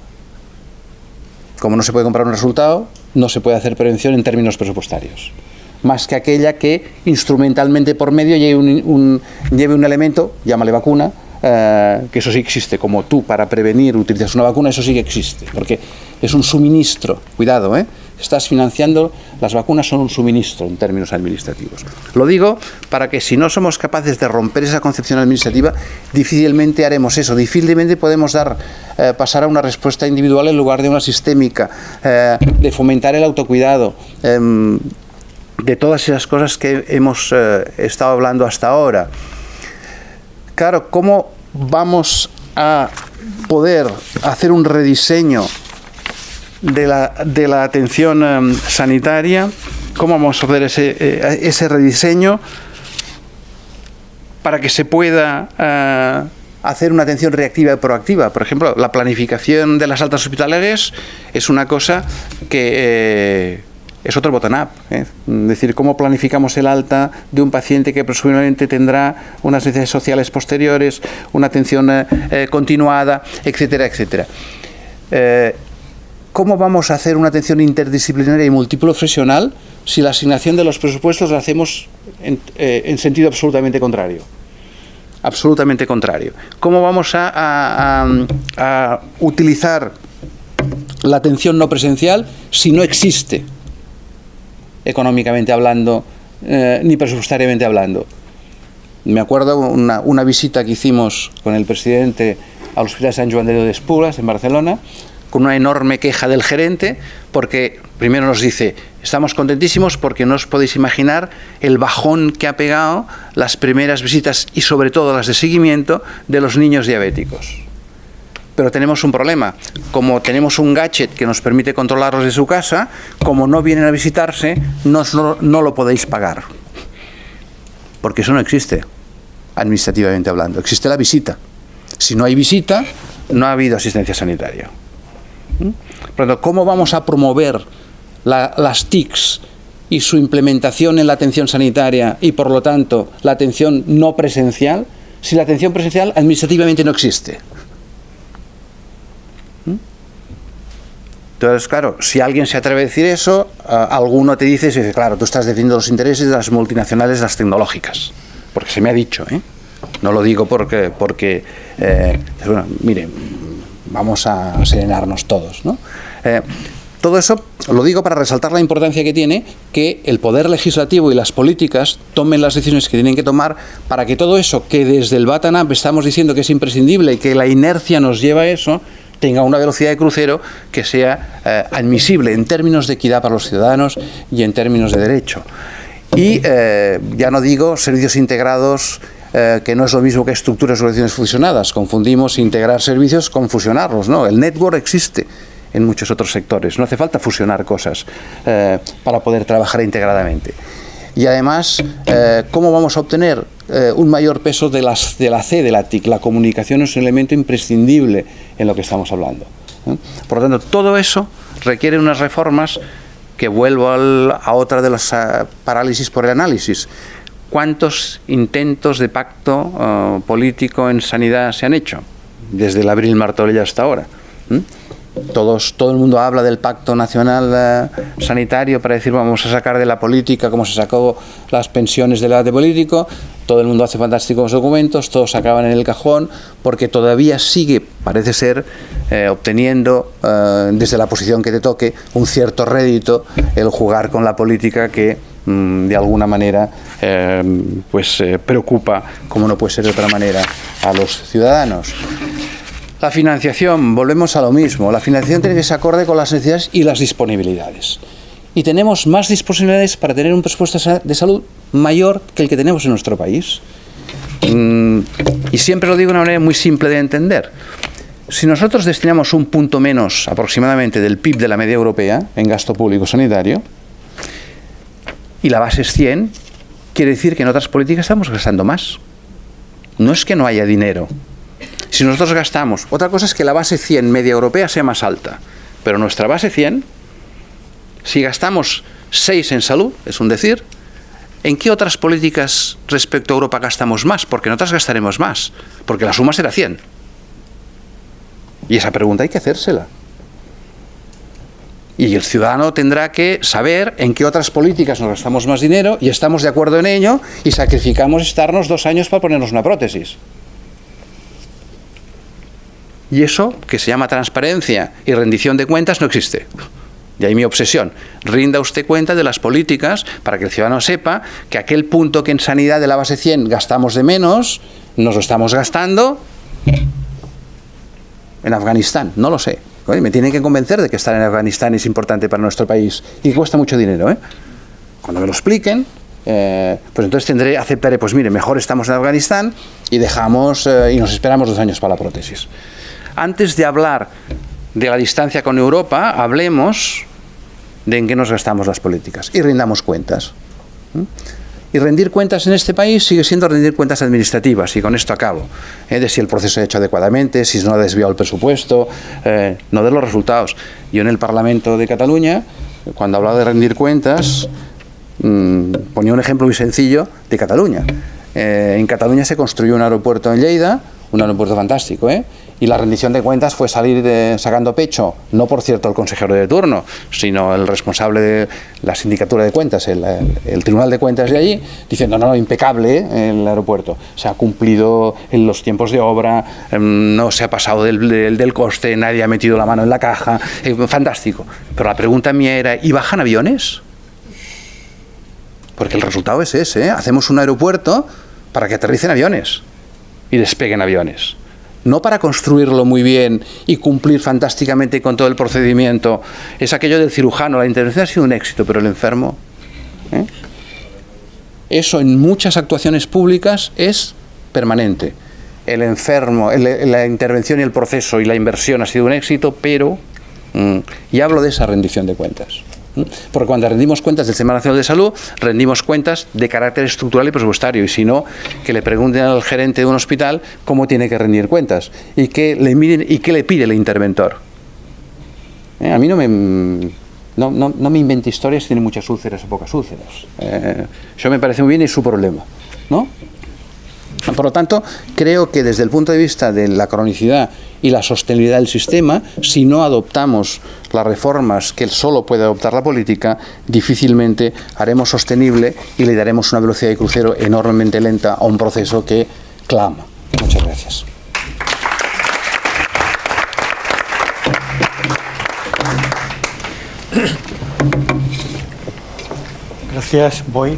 Como no se puede comprar un resultado, no se puede hacer prevención en términos presupuestarios. Más que aquella que instrumentalmente por medio lleve un elemento, llámale vacuna, que eso sí existe, como tú para prevenir utilizas una vacuna, eso sí que existe, porque es un suministro, cuidado, estás financiando, las vacunas son un suministro en términos administrativos. Lo digo para que si no somos capaces de romper esa concepción administrativa, difícilmente haremos eso, difícilmente podemos pasar a una respuesta individual en lugar de una sistémica, de fomentar el autocuidado, de todas esas cosas que hemos estado hablando hasta ahora. Claro, ¿cómo vamos a poder hacer un rediseño de la atención sanitaria? ¿Cómo vamos a hacer ese rediseño para que se pueda hacer una atención reactiva y proactiva? Por ejemplo, la planificación de las altas hospitalarias es una cosa que es otro bottom-up. Es decir, cómo planificamos el alta de un paciente que presumiblemente tendrá unas necesidades sociales posteriores, una atención continuada, etcétera, etcétera. ¿Cómo vamos a hacer una atención interdisciplinaria y multiprofesional si la asignación de los presupuestos la hacemos en sentido absolutamente contrario? Absolutamente contrario. ¿Cómo vamos a utilizar la atención no presencial si no existe, económicamente hablando, ni presupuestariamente hablando? Me acuerdo una visita que hicimos con el presidente al Hospital Sant Joan de Déu d'Esplugues en Barcelona, con una enorme queja del gerente, porque primero nos dice: estamos contentísimos porque no os podéis imaginar el bajón que ha pegado las primeras visitas y sobre todo las de seguimiento de los niños diabéticos. Pero tenemos un problema. Como tenemos un gadget que nos permite controlarlos de su casa, como no vienen a visitarse, no lo podéis pagar. Porque eso no existe, administrativamente hablando. Existe la visita. Si no hay visita, no ha habido asistencia sanitaria. Por lo tanto, ¿cómo vamos a promover las TICs y su implementación en la atención sanitaria y, por lo tanto, la atención no presencial, si la atención presencial administrativamente no existe? Entonces, claro, si alguien se atreve a decir eso, alguno te dice, claro, tú estás defendiendo los intereses de las multinacionales, las tecnológicas, porque se me ha dicho, no lo digo porque bueno, miren, vamos a serenarnos todos, ¿no? Todo eso lo digo para resaltar la importancia que tiene que el poder legislativo y las políticas tomen las decisiones que tienen que tomar para que todo eso que desde el bottom-up estamos diciendo que es imprescindible y que la inercia nos lleva a eso, tenga una velocidad de crucero que sea admisible en términos de equidad para los ciudadanos y en términos de derecho. Y ya no digo servicios integrados, que no es lo mismo que estructuras y organizaciones fusionadas. Confundimos integrar servicios con fusionarlos, ¿no? El network existe en muchos otros sectores. No hace falta fusionar cosas para poder trabajar integradamente. Y además, ¿cómo vamos a obtener un mayor peso de la C de la TIC? La comunicación es un elemento imprescindible en lo que estamos hablando. Por lo tanto, todo eso requiere unas reformas que vuelvo a otra de las parálisis por el análisis. ¿Cuántos intentos de pacto político en sanidad se han hecho? Desde el Abril Martorell hasta ahora. Todo el mundo habla del pacto nacional sanitario para decir vamos a sacar de la política como se sacó las pensiones del debate político. Todo el mundo hace fantásticos documentos, todos acaban en el cajón porque todavía sigue, parece ser, obteniendo desde la posición que te toque un cierto rédito el jugar con la política que de alguna manera preocupa, como no puede ser de otra manera, a los ciudadanos. La financiación, volvemos a lo mismo. La financiación tiene que ser acorde con las necesidades y las disponibilidades. Y tenemos más disponibilidades para tener un presupuesto de salud mayor que el que tenemos en nuestro país. Y siempre lo digo de una manera muy simple de entender. Si nosotros destinamos un punto menos aproximadamente del PIB de la media europea en gasto público sanitario, y la base es 100, quiere decir que en otras políticas estamos gastando más. No es que no haya dinero. Si nosotros gastamos, otra cosa es que la base 100 media europea sea más alta, pero nuestra base 100, si gastamos 6 en salud, es un decir, ¿en qué otras políticas respecto a Europa gastamos más? Porque en otras gastaremos más, porque la suma será 100. Y esa pregunta hay que hacérsela. Y el ciudadano tendrá que saber en qué otras políticas nos gastamos más dinero y estamos de acuerdo en ello y sacrificamos estarnos 2 años para ponernos una prótesis. Y eso, que se llama transparencia y rendición de cuentas, no existe. Y ahí mi obsesión. Rinda usted cuenta de las políticas para que el ciudadano sepa que aquel punto que en sanidad de la base 100 gastamos de menos, nos lo estamos gastando en Afganistán. No lo sé. Oye, me tienen que convencer de que estar en Afganistán es importante para nuestro país y que cuesta mucho dinero. Cuando me lo expliquen, pues entonces aceptaré, pues mire, mejor estamos en Afganistán y dejamos y nos esperamos 2 años para la prótesis. Antes de hablar de la distancia con Europa, hablemos de en qué nos gastamos las políticas y rindamos cuentas. Y rendir cuentas en este país sigue siendo rendir cuentas administrativas, y con esto acabo, de si el proceso se ha hecho adecuadamente, si no ha desviado el presupuesto, no de los resultados. Yo en el Parlamento de Cataluña, cuando hablaba de rendir cuentas, ponía un ejemplo muy sencillo de Cataluña. En Cataluña se construyó un aeropuerto en Lleida, un aeropuerto fantástico, y la rendición de cuentas fue salir sacando pecho, no por cierto el consejero de turno, sino el responsable de la sindicatura de cuentas, el tribunal de cuentas de allí, diciendo no, impecable el aeropuerto, se ha cumplido en los tiempos de obra, no se ha pasado del coste, nadie ha metido la mano en la caja, fantástico. Pero la pregunta mía era, ¿y bajan aviones? Porque el resultado es ese, hacemos un aeropuerto para que aterricen aviones y despeguen aviones. No para construirlo muy bien y cumplir fantásticamente con todo el procedimiento. Es aquello del cirujano, la intervención ha sido un éxito, pero el enfermo... Eso en muchas actuaciones públicas es permanente. el enfermo, la intervención y el proceso y la inversión ha sido un éxito, pero, y hablo de esa rendición de cuentas. Porque cuando rendimos cuentas del Sistema Nacional de Salud, rendimos cuentas de carácter estructural y presupuestario, y si no, que le pregunten al gerente de un hospital cómo tiene que rendir cuentas y qué le miden y qué le pide el interventor. A mí no me invente historias si tiene muchas úlceras o pocas úlceras. Eso me parece muy bien y es su problema, ¿no? Por lo tanto, creo que desde el punto de vista de la cronicidad y la sostenibilidad del sistema, si no adoptamos las reformas que solo puede adoptar la política, difícilmente haremos sostenible y le daremos una velocidad de crucero enormemente lenta a un proceso que clama. Muchas gracias. Gracias, voy.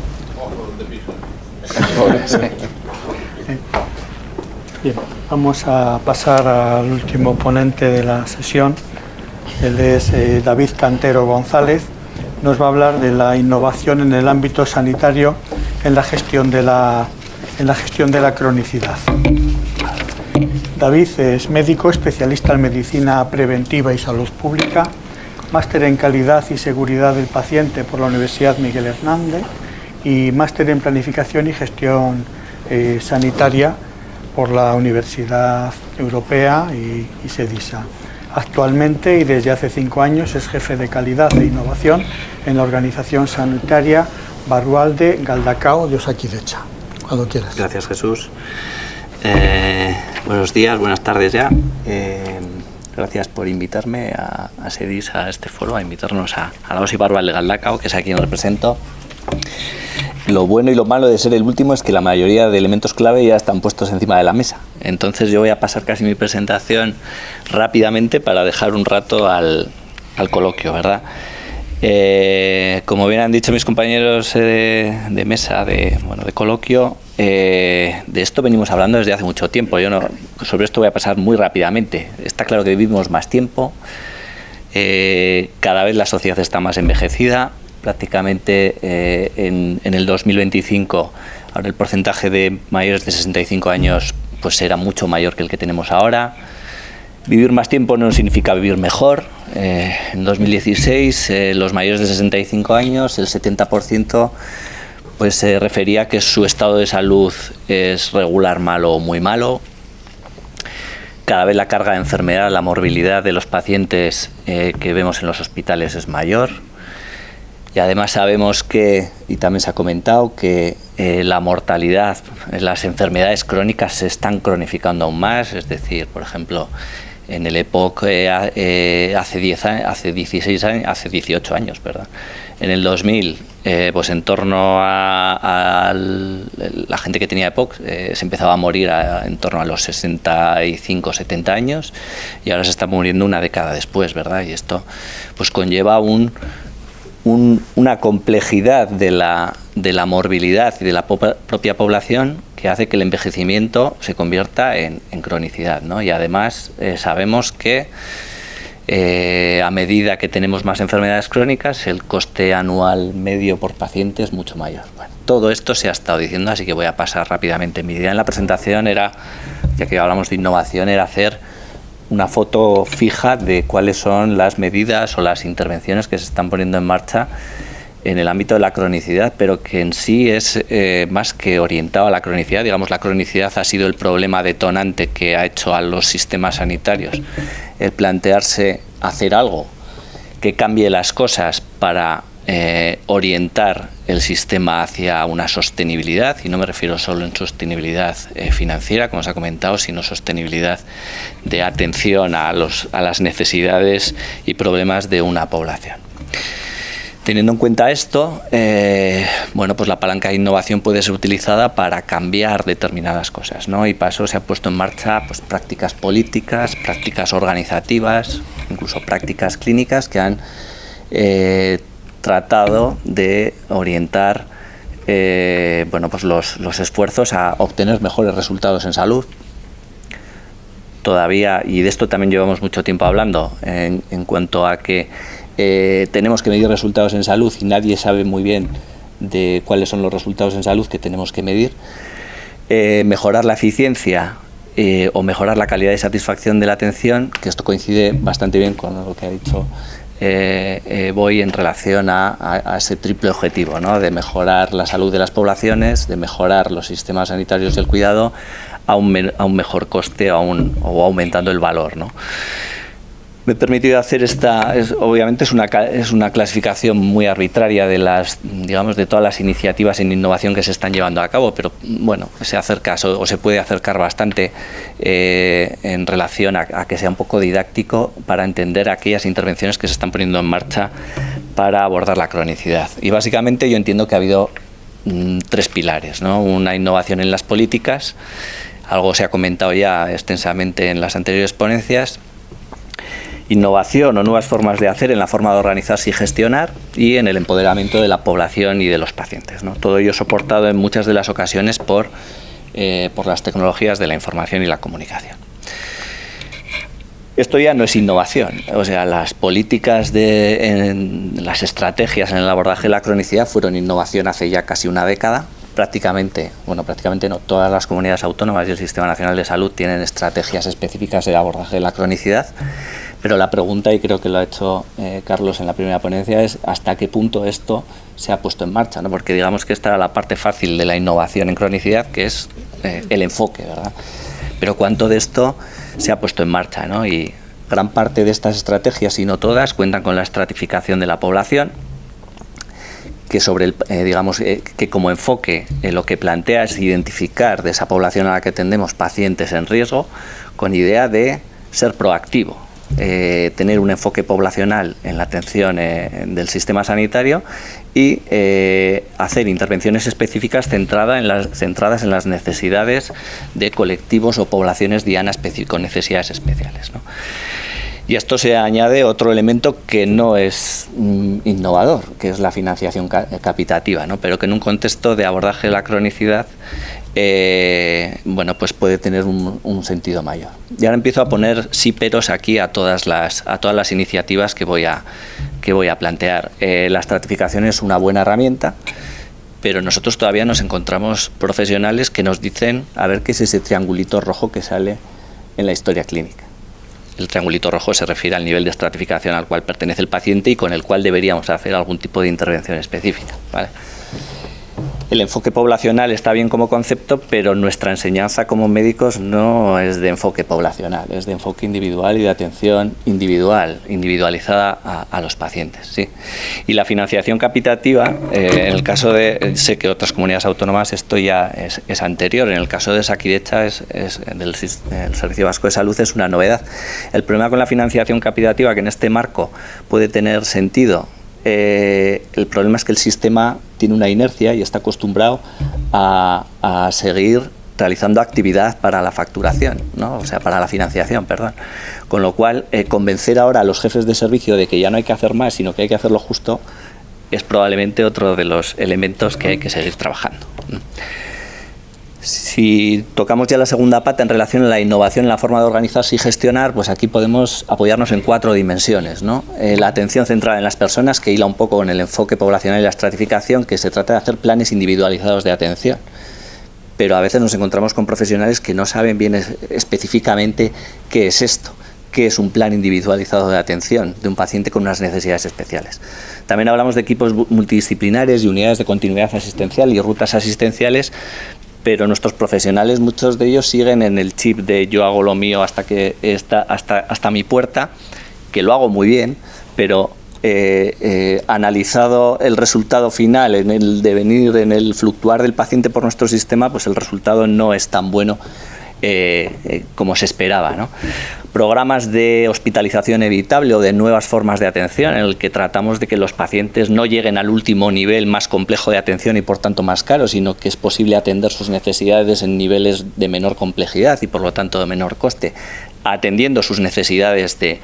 Bien, vamos a pasar al último ponente de la sesión. Él es David Cantero González. Nos va a hablar de la innovación en el ámbito sanitario en la gestión de la cronicidad. David es médico, especialista en medicina preventiva y salud pública, máster en calidad y seguridad del paciente por la Universidad Miguel Hernández y máster en planificación y gestión sanitaria por la Universidad Europea y SEDISA. Actualmente y desde hace 5 años es jefe de calidad e innovación en la Organización Sanitaria Barrualde Galdakao de Osakidecha. Cuando quieras. Gracias, Jesús. Buenos días, buenas tardes ya. Gracias por invitarme a SEDISA, a este foro, a invitarnos a la OSI Barrualde Galdakao, que es a quien represento. Lo bueno y lo malo de ser el último es que la mayoría de elementos clave ya están puestos encima de la mesa. Entonces yo voy a pasar casi mi presentación rápidamente para dejar un rato al coloquio, ¿verdad? Como bien han dicho mis compañeros de mesa, de coloquio, de esto venimos hablando desde hace mucho tiempo. Sobre esto voy a pasar muy rápidamente. Está claro que vivimos más tiempo, cada vez la sociedad está más envejecida. Prácticamente en el 2025 ahora el porcentaje de mayores de 65 años pues será mucho mayor que el que tenemos ahora. Vivir más tiempo no significa vivir mejor. En 2016 los mayores de 65 años, el 70% pues se refería a que su estado de salud es regular, malo o muy malo. Cada vez la carga de enfermedad, la morbilidad de los pacientes que vemos en los hospitales es mayor. Y además sabemos que, y también se ha comentado, que la mortalidad, las enfermedades crónicas se están cronificando aún más. Es decir, por ejemplo, en el EPOC hace 18 años, ¿verdad? En el 2000, pues en torno a la gente que tenía EPOC se empezaba a morir en torno a los 65, 70 años y ahora se está muriendo una década después, ¿verdad? Y esto pues conlleva una complejidad de la morbilidad y de la propia población que hace que el envejecimiento se convierta en cronicidad, ¿no? Y además sabemos que a medida que tenemos más enfermedades crónicas, el coste anual medio por paciente es mucho mayor. Bueno, todo esto se ha estado diciendo, así que voy a pasar rápidamente. Mi idea en la presentación era, ya que hablamos de innovación, era hacer una foto fija de cuáles son las medidas o las intervenciones que se están poniendo en marcha en el ámbito de la cronicidad, pero que en sí es más que orientado a la cronicidad. Digamos, la cronicidad ha sido el problema detonante que ha hecho a los sistemas sanitarios el plantearse hacer algo que cambie las cosas para orientar el sistema hacia una sostenibilidad, y no me refiero solo en sostenibilidad financiera, como se ha comentado, sino sostenibilidad de atención a las necesidades y problemas de una población. Teniendo en cuenta esto, pues la palanca de innovación puede ser utilizada para cambiar determinadas cosas, ¿no? Y para eso se ha puesto en marcha pues, prácticas políticas, prácticas organizativas, incluso prácticas clínicas que han tratado de orientar los esfuerzos a obtener mejores resultados en salud. Todavía, y de esto también llevamos mucho tiempo hablando, en cuanto a que tenemos que medir resultados en salud y nadie sabe muy bien de cuáles son los resultados en salud que tenemos que medir. Mejorar la eficiencia o mejorar la calidad y satisfacción de la atención, que esto coincide bastante bien con lo que ha dicho Boi en relación a ese triple objetivo, ¿no? De mejorar la salud de las poblaciones, de mejorar los sistemas sanitarios del cuidado a un mejor coste o aumentando el valor, ¿no? Me he permitido hacer obviamente es una clasificación muy arbitraria de de todas las iniciativas en innovación que se están llevando a cabo, pero bueno, se acerca o se puede acercar bastante en relación a que sea un poco didáctico para entender aquellas intervenciones que se están poniendo en marcha para abordar la cronicidad. Y básicamente yo entiendo que ha habido 3 pilares, ¿no? Una innovación en las políticas, algo se ha comentado ya extensamente en las anteriores ponencias. Innovación o nuevas formas de hacer en la forma de organizarse y gestionar, y en el empoderamiento de la población y de los pacientes, ¿no? Todo ello soportado en muchas de las ocasiones por las tecnologías de la información y la comunicación. Esto ya no es innovación, o sea, las políticas las estrategias en el abordaje de la cronicidad fueron innovación hace ya casi una década. Prácticamente no, todas las comunidades autónomas y el Sistema Nacional de Salud tienen estrategias específicas de abordaje de la cronicidad, pero la pregunta, y creo que lo ha hecho Carlos en la primera ponencia, es hasta qué punto esto se ha puesto en marcha, ¿no? Porque digamos que esta era la parte fácil de la innovación en cronicidad, que es el enfoque, ¿verdad? Pero cuánto de esto se ha puesto en marcha, ¿no? Y gran parte de estas estrategias, y no todas, cuentan con la estratificación de la población, que que como enfoque lo que plantea es identificar de esa población a la que atendemos pacientes en riesgo, con idea de ser proactivo, tener un enfoque poblacional en la atención del sistema sanitario y hacer intervenciones específicas centradas en las necesidades de colectivos o poblaciones dianas con necesidades especiales, ¿no? Y a esto se añade otro elemento que no es innovador, que es la financiación capitativa, ¿no? Pero que en un contexto de abordaje de la cronicidad pues puede tener un sentido mayor. Y ahora empiezo a poner sí peros aquí a todas las iniciativas que voy a plantear. La estratificación es una buena herramienta, pero nosotros todavía nos encontramos profesionales que nos dicen a ver qué es ese triangulito rojo que sale en la historia clínica. El triangulito rojo se refiere al nivel de estratificación al cual pertenece el paciente y con el cual deberíamos hacer algún tipo de intervención específica, ¿vale? El enfoque poblacional está bien como concepto, pero nuestra enseñanza como médicos no es de enfoque poblacional, es de enfoque individual y de atención individualizada a los pacientes, ¿sí? Y la financiación capitativa, en el caso sé que otras comunidades autónomas esto ya es anterior, en el caso de Osakidetza del Servicio Vasco de Salud es una novedad. El problema con la financiación capitativa, que en este marco puede tener sentido, el problema es que el sistema tiene una inercia y está acostumbrado a seguir realizando actividad para la facturación, ¿no? O sea, para la financiación, perdón. Con lo cual, convencer ahora a los jefes de servicio de que ya no hay que hacer más, sino que hay que hacerlo justo, es probablemente otro de los elementos que hay que seguir trabajando. Si tocamos ya la segunda pata en relación a la innovación en la forma de organizarse y gestionar, pues aquí podemos apoyarnos en 4 dimensiones, ¿no? La atención centrada en las personas, que hila un poco con el enfoque poblacional y la estratificación, que se trata de hacer planes individualizados de atención. Pero a veces nos encontramos con profesionales que no saben bien específicamente qué es esto, qué es un plan individualizado de atención de un paciente con unas necesidades especiales. También hablamos de equipos multidisciplinares y unidades de continuidad asistencial y rutas asistenciales, pero nuestros profesionales, muchos de ellos siguen en el chip de yo hago lo mío hasta mi puerta, que lo hago muy bien, pero analizado el resultado final en el devenir, en el fluctuar del paciente por nuestro sistema, pues el resultado no es tan bueno como se esperaba, ¿no? Programas de hospitalización evitable o de nuevas formas de atención, en el que tratamos de que los pacientes no lleguen al último nivel más complejo de atención y por tanto más caro, sino que es posible atender sus necesidades en niveles de menor complejidad y por lo tanto de menor coste, atendiendo sus necesidades de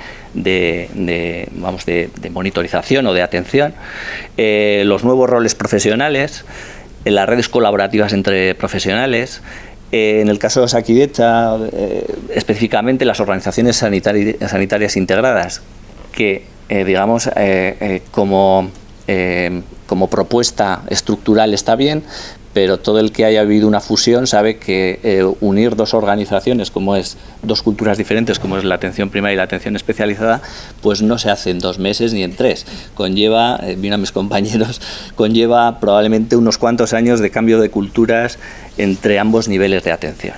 monitorización o de atención, los nuevos roles profesionales, las redes colaborativas entre profesionales. En el caso de Osakidetza, específicamente las organizaciones sanitarias integradas, que como propuesta estructural está bien, pero todo el que haya vivido una fusión sabe que unir dos organizaciones, como es dos culturas diferentes, como es la atención primaria y la atención especializada, pues no se hace en 2 meses ni en 3. Conlleva, vino a mis compañeros, conlleva probablemente unos cuantos años de cambio de culturas entre ambos niveles de atención.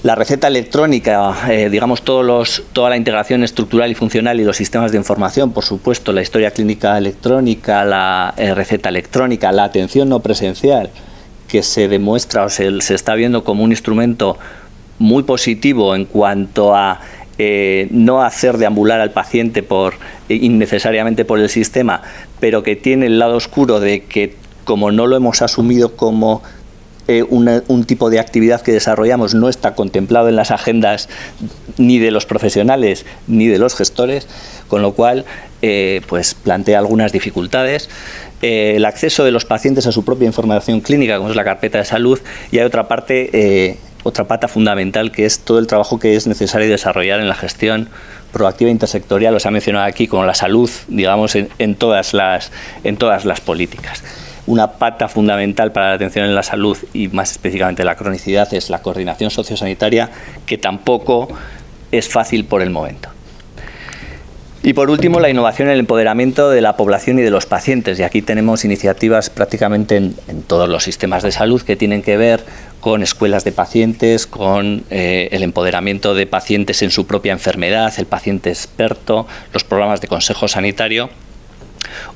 La receta electrónica, digamos toda la integración estructural y funcional y los sistemas de información, por supuesto, la historia clínica electrónica, la receta electrónica, la atención no presencial, que se demuestra o se está viendo como un instrumento muy positivo en cuanto a no hacer deambular al paciente innecesariamente por el sistema, pero que tiene el lado oscuro de que, como no lo hemos asumido como un tipo de actividad que desarrollamos, no está contemplado en las agendas ni de los profesionales ni de los gestores, con lo cual pues plantea algunas dificultades. El acceso de los pacientes a su propia información clínica, como es la carpeta de salud, y hay otra pata fundamental, que es todo el trabajo que es necesario desarrollar en la gestión proactiva intersectorial, os ha mencionado aquí, como la salud, digamos, en todas las políticas. Una pata fundamental para la atención en la salud, y más específicamente la cronicidad, es la coordinación sociosanitaria, que tampoco es fácil por el momento. Y por último, la innovación en el empoderamiento de la población y de los pacientes. Y aquí tenemos iniciativas prácticamente en todos los sistemas de salud que tienen que ver con escuelas de pacientes, con el empoderamiento de pacientes en su propia enfermedad, el paciente experto, los programas de consejo sanitario,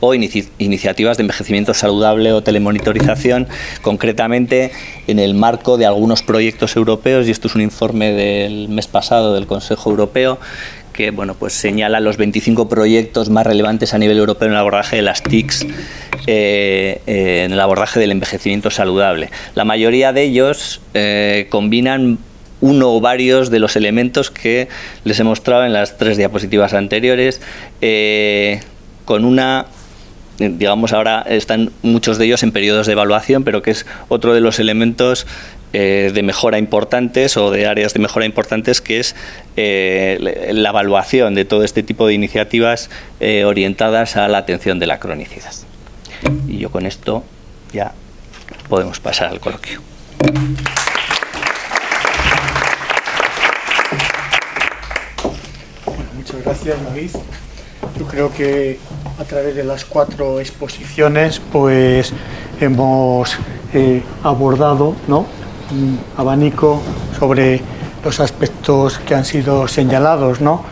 o iniciativas de envejecimiento saludable o telemonitorización, concretamente en el marco de algunos proyectos europeos, y esto es un informe del mes pasado del Consejo Europeo, que pues señala los 25 proyectos más relevantes a nivel europeo en el abordaje de las TICs, en el abordaje del envejecimiento saludable. La mayoría de ellos combinan uno o varios de los elementos que les he mostrado en las 3 diapositivas anteriores, con una, digamos, ahora están muchos de ellos en periodos de evaluación, pero que es otro de los elementos de mejora importantes, o de áreas de mejora importantes, que es la evaluación de todo este tipo de iniciativas orientadas a la atención de la cronicidad. Y yo con esto ya podemos pasar al coloquio. Bueno, muchas gracias, David. Yo creo que a través de las 4 exposiciones pues hemos abordado, ¿no?, un abanico sobre los aspectos que han sido señalados, ¿no?,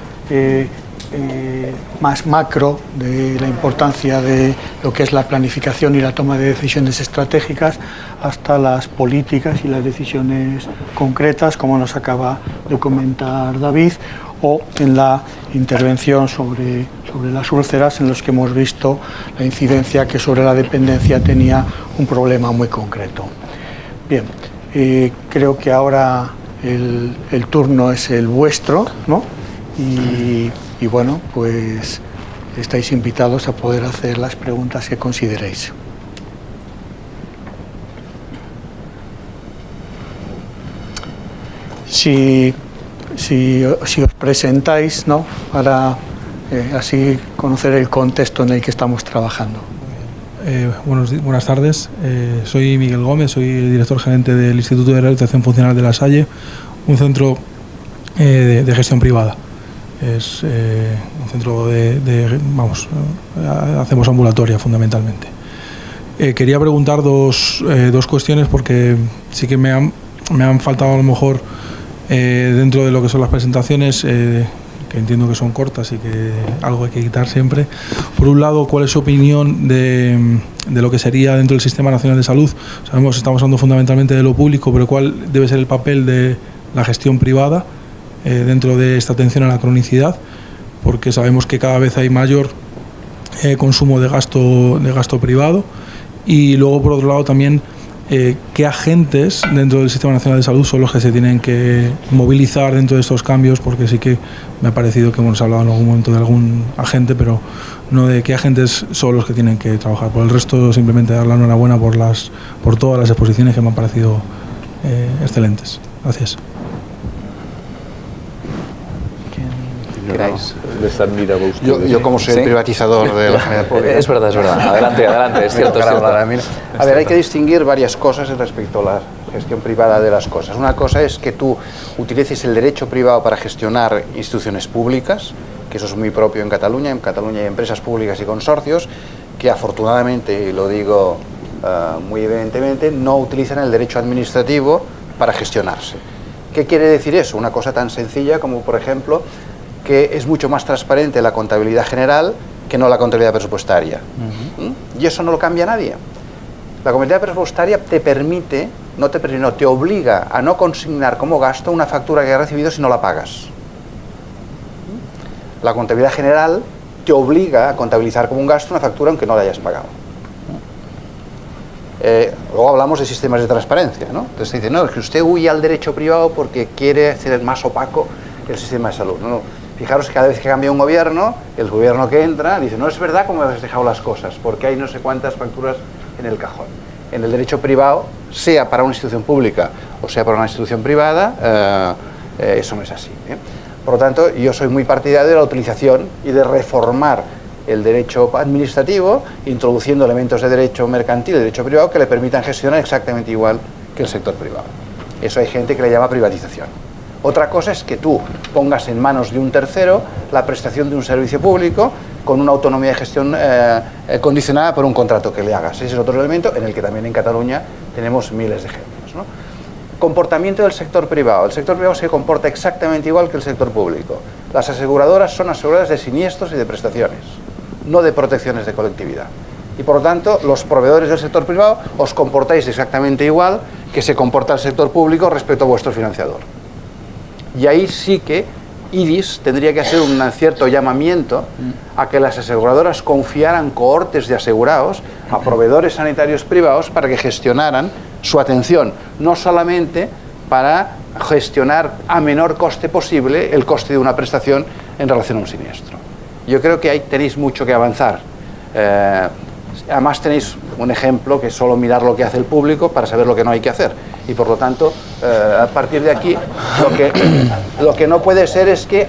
más macro, de la importancia de lo que es la planificación y la toma de decisiones estratégicas, hasta las políticas y las decisiones concretas, como nos acaba de comentar David, o en la intervención sobre las úlceras, en los que hemos visto la incidencia que sobre la dependencia tenía un problema muy concreto. Bien, creo que ahora el turno es el vuestro, ¿no? Y bueno, pues estáis invitados a poder hacer las preguntas que consideréis. Si os presentáis, ¿no?, para así conocer el contexto en el que estamos trabajando. Buenas tardes, soy Miguel Gómez, soy el director gerente del Instituto de Rehabilitación Funcional de La Salle, un centro de gestión privada. Es un centro hacemos ambulatoria fundamentalmente. Quería preguntar dos cuestiones, porque sí que me han faltado a lo mejor dentro de lo que son las presentaciones, que entiendo que son cortas y que algo hay que quitar siempre. Por un lado, ¿cuál es su opinión de lo que sería dentro del Sistema Nacional de Salud? Estamos hablando fundamentalmente de lo público, pero ¿cuál debe ser el papel de la gestión privada dentro de esta atención a la cronicidad? Porque sabemos que cada vez hay mayor consumo de gasto privado. Y luego, por otro lado, también qué agentes dentro del Sistema Nacional de Salud son los que se tienen que movilizar dentro de estos cambios, porque sí que me ha parecido que hemos hablado en algún momento de algún agente, pero no de qué agentes son los que tienen que trabajar. Por el resto, simplemente dar la enhorabuena por todas las exposiciones, que me han parecido excelentes. Gracias. les admiraba usted? Yo como soy el privatizador de la sanidad pública. Es verdad. Adelante, es cierto. A ver, hay que distinguir varias cosas respecto a la gestión privada de las cosas. Una cosa es que tú utilices el derecho privado para gestionar instituciones públicas, que eso es muy propio en Cataluña. En Cataluña hay empresas públicas y consorcios que afortunadamente, y lo digo muy evidentemente, no utilizan el derecho administrativo para gestionarse. ¿Qué quiere decir eso? Una cosa tan sencilla como, por ejemplo, que es mucho más transparente la contabilidad general que no la contabilidad presupuestaria. Y eso no lo cambia nadie. La contabilidad presupuestaria te permite, te obliga a no consignar como gasto una factura que has recibido si no la pagas. La contabilidad general te obliga a contabilizar como un gasto una factura aunque no la hayas pagado. Luego hablamos de sistemas de transparencia, ¿no? Entonces te dicen, no, es que usted huye al derecho privado porque quiere hacer más opaco el sistema de salud. No. Fijaros que cada vez que cambia un gobierno, el gobierno que entra dice, no es verdad cómo has dejado las cosas, porque hay no sé cuántas facturas en el cajón. En el derecho privado, sea para una institución pública o sea para una institución privada, eso no es así, ¿eh? Por lo tanto, yo soy muy partidario de la utilización y de reformar el derecho administrativo, introduciendo elementos de derecho mercantil y derecho privado que le permitan gestionar exactamente igual que el sector privado. Eso hay gente que le llama privatización. Otra cosa es que tú pongas en manos de un tercero la prestación de un servicio público con una autonomía de gestión condicionada por un contrato que le hagas. Ese es otro elemento en el que también en Cataluña tenemos miles de ejemplos, ¿no? Comportamiento del sector privado. El sector privado se comporta exactamente igual que el sector público. Las aseguradoras son aseguradoras de siniestros y de prestaciones, no de protecciones de colectividad. Y por lo tanto, los proveedores del sector privado os comportáis exactamente igual que se comporta el sector público respecto a vuestro financiador. Y ahí sí que IDIS tendría que hacer un cierto llamamiento a que las aseguradoras confiaran cohortes de asegurados a proveedores sanitarios privados para que gestionaran su atención, no solamente para gestionar a menor coste posible el coste de una prestación en relación a un siniestro. Yo creo que ahí tenéis mucho que avanzar. Además tenéis un ejemplo que es solo mirar lo que hace el público para saber lo que no hay que hacer. Y por lo tanto, a partir de aquí, lo que no puede ser es que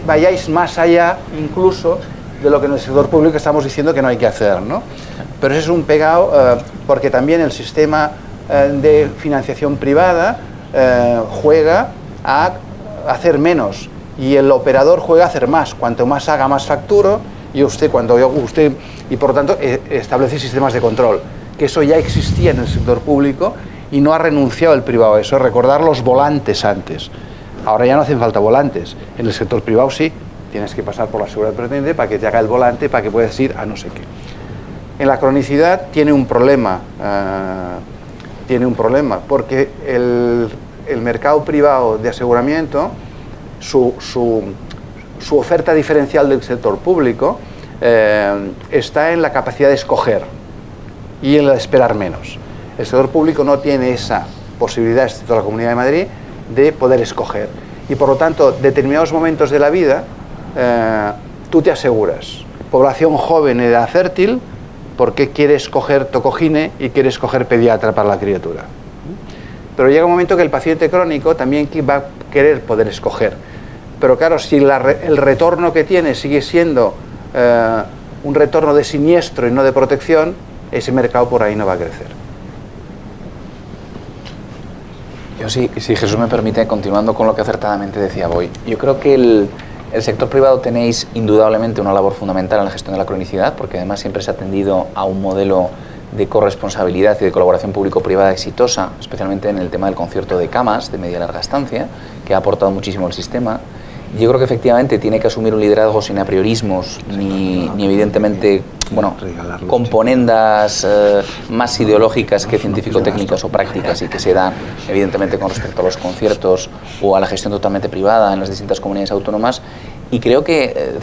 vayáis más allá incluso de lo que en el sector público estamos diciendo que no hay que hacer, ¿no? Pero ese es un pegado porque también el sistema de financiación privada juega a hacer menos y el operador juega a hacer más. Cuanto más haga, más facturo, y y por lo tanto establece sistemas de control, que eso ya existía en el sector público y no ha renunciado el privado a eso. Recordar los volantes antes. Ahora ya no hacen falta volantes. En el sector privado sí, tienes que pasar por la seguridad pertinente para que te haga el volante, para que puedas ir a no sé qué. En la cronicidad tiene un problema, porque el mercado privado de aseguramiento, su oferta diferencial del sector público está en la capacidad de escoger y en la de esperar menos. El sector público no tiene esa posibilidad, excepto la Comunidad de Madrid, de poder escoger. Y por lo tanto, determinados momentos de la vida, tú te aseguras. Población joven, edad fértil, porque quiere escoger tocogine y quiere escoger pediatra para la criatura. Pero llega un momento que el paciente crónico también va a querer poder escoger. Pero claro, si el retorno que tiene sigue siendo un retorno de siniestro y no de protección, ese mercado por ahí no va a crecer. Yo sí, si Jesús me permite, continuando con lo que acertadamente decía Boy, yo creo que el sector privado tenéis indudablemente una labor fundamental en la gestión de la cronicidad, porque además siempre se ha tendido a un modelo de corresponsabilidad y de colaboración público-privada exitosa, especialmente en el tema del concierto de camas de media y larga estancia, que ha aportado muchísimo al sistema. Yo creo que efectivamente tiene que asumir un liderazgo sin apriorismos ni evidentemente componendas más ideológicas que científico-técnicas o prácticas y que se dan evidentemente con respecto a los conciertos o a la gestión totalmente privada en las distintas comunidades autónomas. Y creo que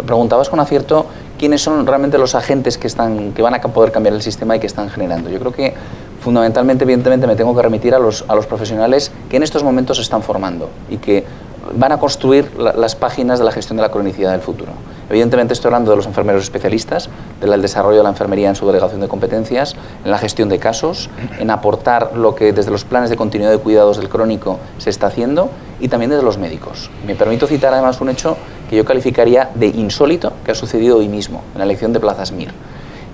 preguntabas con acierto quiénes son realmente los agentes que van a poder cambiar el sistema y que están generando. Yo creo que fundamentalmente, evidentemente, me tengo que remitir a los profesionales que en estos momentos se están formando y que van a construir las páginas de la gestión de la cronicidad del futuro. Evidentemente estoy hablando de los enfermeros especialistas, del desarrollo de la enfermería en su delegación de competencias, en la gestión de casos, en aportar lo que desde los planes de continuidad de cuidados del crónico se está haciendo y también desde los médicos. Me permito citar además un hecho que yo calificaría de insólito que ha sucedido hoy mismo en la elección de plazas MIR.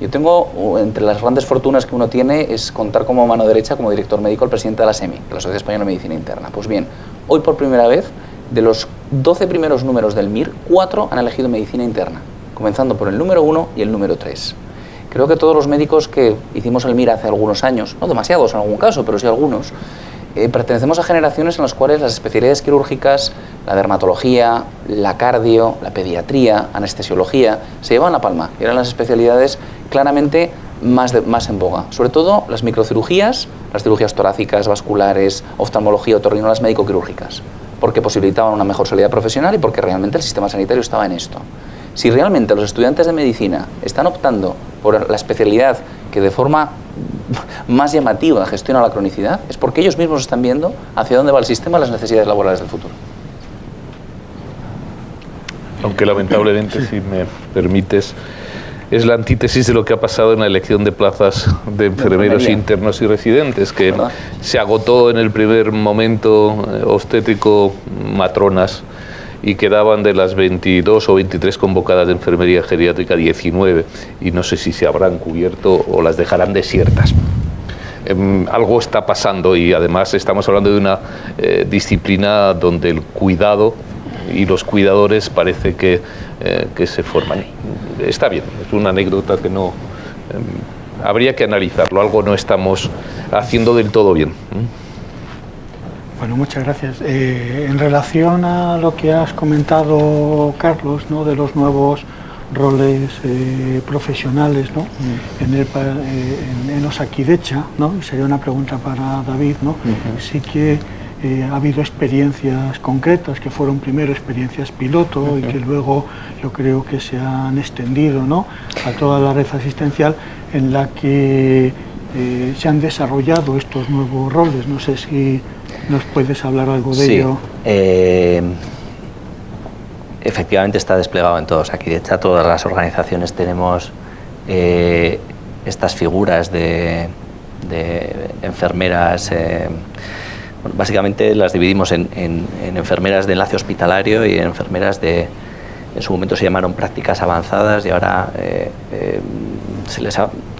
Yo tengo, entre las grandes fortunas que uno tiene, es contar como mano derecha, como director médico, al presidente de la SEMI, de la Sociedad Española de Medicina Interna. Pues bien, hoy por primera vez, de los 12 primeros números del MIR, 4 han elegido medicina interna, comenzando por el número 1 y el número 3. Creo que todos los médicos que hicimos el MIR hace algunos años, no demasiados en algún caso, pero sí algunos, pertenecemos a generaciones en las cuales las especialidades quirúrgicas, la dermatología, la cardio, la pediatría, anestesiología, se llevaban la palma. Eran las especialidades claramente más en boga. Sobre todo las microcirugías, las cirugías torácicas, vasculares, oftalmología, otorrino, las médico-quirúrgicas, porque posibilitaban una mejor salida profesional y porque realmente el sistema sanitario estaba en esto. Si realmente los estudiantes de medicina están optando por la especialidad que de forma más llamativa gestiona la cronicidad, es porque ellos mismos están viendo hacia dónde va el sistema y las necesidades laborales del futuro. Aunque lamentablemente, si me permites, es la antítesis de lo que ha pasado en la elección de plazas de enfermeros internos y residentes, que se agotó en el primer momento obstétrico matronas y quedaban de las 22 o 23 convocadas de enfermería geriátrica 19, y no sé si se habrán cubierto o las dejarán desiertas. Algo está pasando, y además estamos hablando de una disciplina donde el cuidado y los cuidadores parece que se forman. Está bien, es una anécdota que no habría que analizarlo, algo no estamos haciendo del todo bien. Bueno, muchas gracias. En relación a lo que has comentado, Carlos, ¿no?, de los nuevos roles profesionales, ¿no?, en Osakidetza, ¿no?, sería una pregunta para David, ¿no? Sí que ha habido experiencias concretas que fueron primero experiencias piloto y que luego yo creo que se han extendido, ¿no?, a toda la red asistencial, en la que se han desarrollado estos nuevos roles. No sé si nos puedes hablar algo de ello. Efectivamente está desplegado en todos. Aquí de hecho todas las organizaciones tenemos estas figuras de enfermeras. Bueno, básicamente las dividimos en enfermeras de enlace hospitalario y en enfermeras en su momento se llamaron prácticas avanzadas, y ahora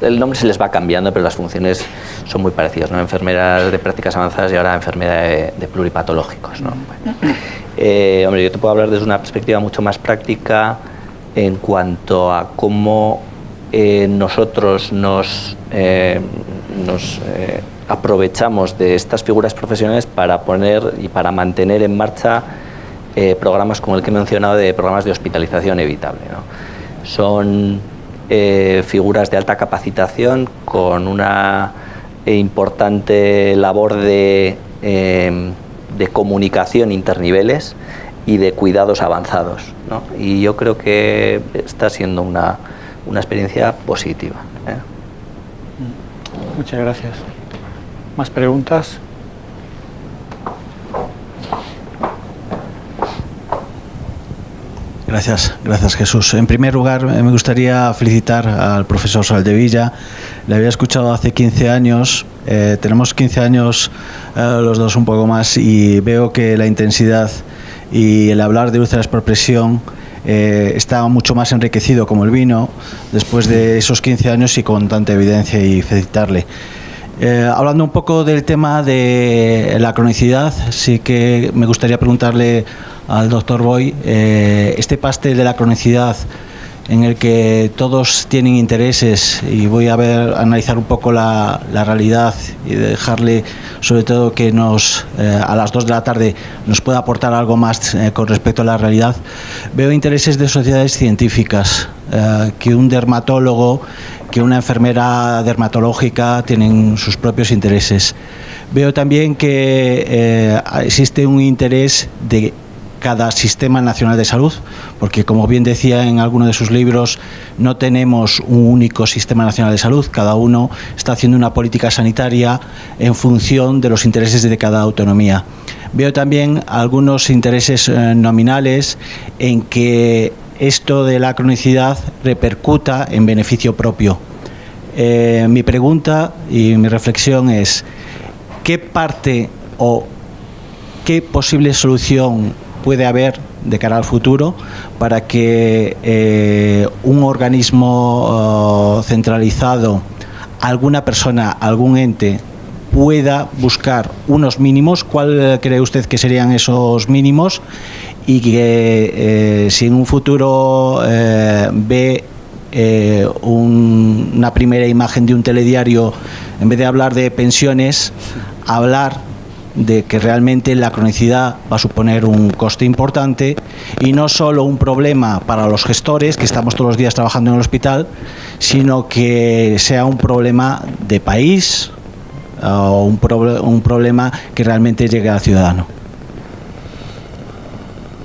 el nombre se les va cambiando, pero las funciones son muy parecidas, ¿no? Enfermeras de prácticas avanzadas y ahora enfermeras de pluripatológicos, ¿no? Bueno, hombre, yo te puedo hablar desde una perspectiva mucho más práctica en cuanto a cómo nosotros nos aprovechamos de estas figuras profesionales para poner y para mantener en marcha programas como el que he mencionado, de programas de hospitalización evitable, ¿no? Son figuras de alta capacitación con una importante labor de comunicación interniveles y de cuidados avanzados, ¿no? Y yo creo que está siendo una experiencia positiva, ¿eh? Muchas gracias. ¿Más preguntas? Gracias Jesús. En primer lugar, me gustaría felicitar al profesor Soldevilla. Le había escuchado hace 15 años, tenemos 15 años los dos, un poco más, y veo que la intensidad y el hablar de úlceras por presión está mucho más enriquecido como el vino después de esos 15 años, y con tanta evidencia, y felicitarle. Hablando un poco del tema de la cronicidad, sí que me gustaría preguntarle al doctor Boy, este pastel de la cronicidad en el que todos tienen intereses, y voy a analizar un poco la realidad y dejarle sobre todo que a las 2 de la tarde nos pueda aportar algo más con respecto a la realidad. Veo intereses de sociedades científicas, que un dermatólogo, que una enfermera dermatológica tienen sus propios intereses. Veo también que existe un interés de cada sistema nacional de salud, porque, como bien decía en alguno de sus libros, no tenemos un único sistema nacional de salud, cada uno está haciendo una política sanitaria en función de los intereses de cada autonomía. Veo también algunos intereses nominales en que esto de la cronicidad repercuta en beneficio propio. Mi pregunta y mi reflexión es: ¿qué parte o ¿qué posible solución puede haber de cara al futuro para que un organismo centralizado, alguna persona, algún ente, pueda buscar unos mínimos? ¿Cuál cree usted que serían esos mínimos? Y que si en un futuro ve una primera imagen de un telediario, en vez de hablar de pensiones, hablar de que realmente la cronicidad va a suponer un coste importante y no solo un problema para los gestores, que estamos todos los días trabajando en el hospital, sino que sea un problema de país, o un problema que realmente llegue al ciudadano.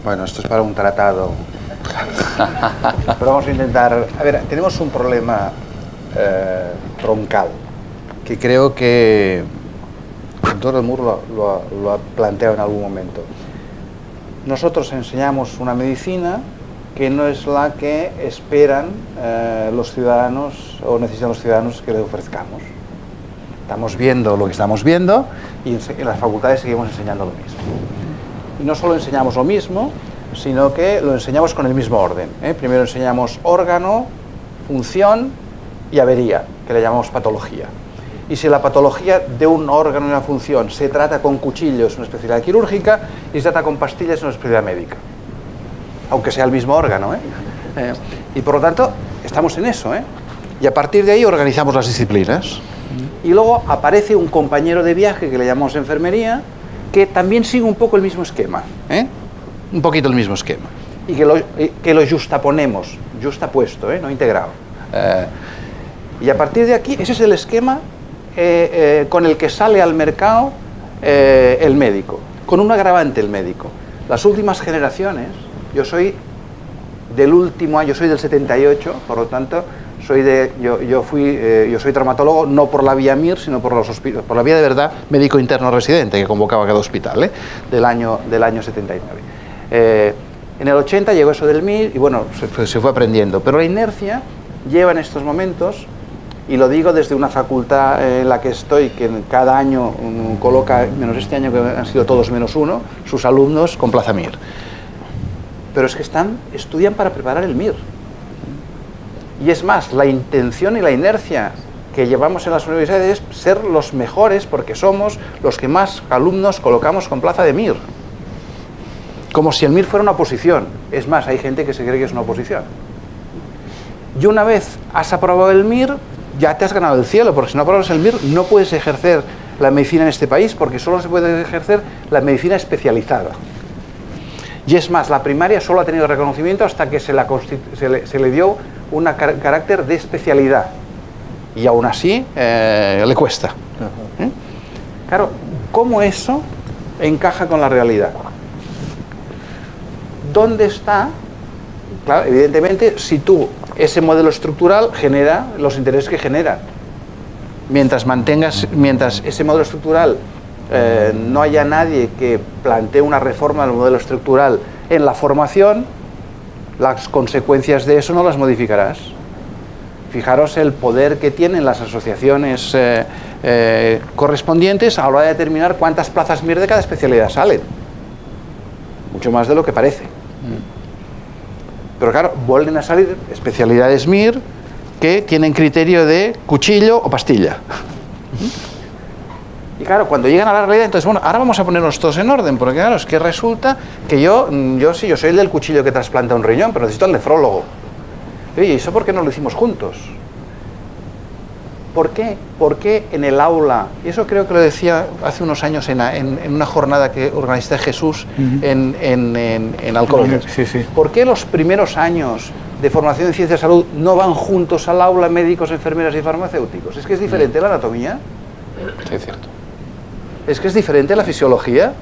Bueno, esto es para un tratado. Pero vamos a intentar... A ver, tenemos un problema troncal, que creo que el doctor Moore lo ha planteado en algún momento. Nosotros enseñamos una medicina que no es la que esperan los ciudadanos o necesitan los ciudadanos que le ofrezcamos. Estamos viendo lo que estamos viendo y en las facultades seguimos enseñando lo mismo. Y no solo enseñamos lo mismo, sino que lo enseñamos con el mismo orden. Primero enseñamos órgano, función y avería, que le llamamos patología. Y si la patología de un órgano y una función se trata con cuchillos, una especialidad quirúrgica, y se trata con pastillas, una especialidad médica. Aunque sea el mismo órgano. Y por lo tanto, estamos en eso. Y a partir de ahí organizamos las disciplinas. Y luego aparece un compañero de viaje que le llamamos enfermería, que también sigue un poco el mismo esquema. Un poquito el mismo esquema. Y que lo justaponemos, justapuesto, no integrado. Y a partir de aquí, ese es el esquema con el que sale al mercado el médico, con un agravante el médico. Las últimas generaciones, yo soy del último año, yo soy del 78, por lo tanto, yo soy traumatólogo no por la vía MIR, sino por la vía de verdad médico interno residente que convocaba cada hospital, del año 79. En el 80 llegó eso del MIR y bueno, se fue aprendiendo, pero la inercia lleva en estos momentos, y lo digo desde una facultad en la que estoy, que cada año coloca, menos este año que han sido todos menos uno, sus alumnos con plaza MIR. Pero es que estudian para preparar el MIR. Y es más, la intención y la inercia que llevamos en las universidades es ser los mejores porque somos los que más alumnos colocamos con plaza de MIR. Como si el MIR fuera una oposición. Es más, hay gente que se cree que es una oposición. Y una vez has aprobado el MIR, ya te has ganado el cielo, porque si no apruebas el MIR no puedes ejercer la medicina en este país porque solo se puede ejercer la medicina especializada. Y es más, la primaria solo ha tenido reconocimiento hasta que se le dio un carácter de especialidad. Y aún así le cuesta. Claro, ¿cómo eso encaja con la realidad? ¿Dónde está? Claro, evidentemente, si ese modelo estructural genera los intereses que genera. Mientras ese modelo estructural no haya nadie que plantee una reforma del modelo estructural en la formación, las consecuencias de eso no las modificarás. Fijaros el poder que tienen las asociaciones correspondientes a la hora de determinar cuántas plazas MIR de cada especialidad salen. Mucho más de lo que parece. Pero claro, vuelven a salir especialidades MIR que tienen criterio de cuchillo o pastilla. Y claro, cuando llegan a la realidad, entonces, bueno, ahora vamos a ponernos todos en orden, porque claro, es que resulta que yo soy el del cuchillo que trasplanta un riñón, pero necesito al nefrólogo. Oye, ¿y eso por qué no lo hicimos juntos? ¿Por qué? Porque en el aula, y eso creo que lo decía hace unos años en una jornada que organizó Jesús en Alcobendas. Sí. ¿Por qué los primeros años de formación en ciencia de salud no van juntos al aula médicos, enfermeras y farmacéuticos? ¿Es que es diferente la anatomía? Sí, es cierto. ¿Es que es diferente la fisiología?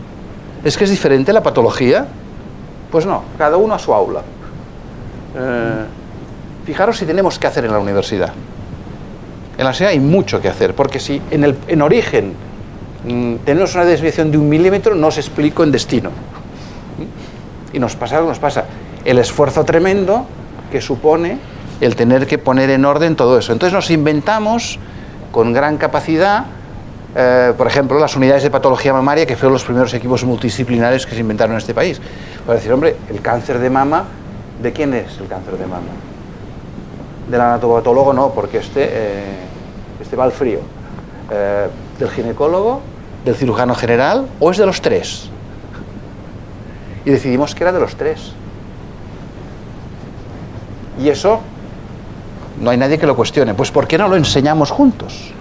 ¿Es que es diferente la patología? Pues no, cada uno a su aula. Fijaros si tenemos que hacer en la universidad. En la universidad hay mucho que hacer, porque si en origen tenemos una desviación de 1 milímetro, no os explico en destino. Y nos pasa lo que nos pasa. El esfuerzo tremendo que supone el tener que poner en orden todo eso. Entonces nos inventamos con gran capacidad por ejemplo, las unidades de patología mamaria, que fueron los primeros equipos multidisciplinares que se inventaron en este país. Para decir, hombre, el cáncer de mama, ¿de quién es el cáncer de mama? Del anatomopatólogo no, porque este va al frío. ¿Del ginecólogo? ¿Del cirujano general? ¿O es de los tres? Y decidimos que era de los tres. Y eso no hay nadie que lo cuestione. Pues ¿por qué no lo enseñamos juntos?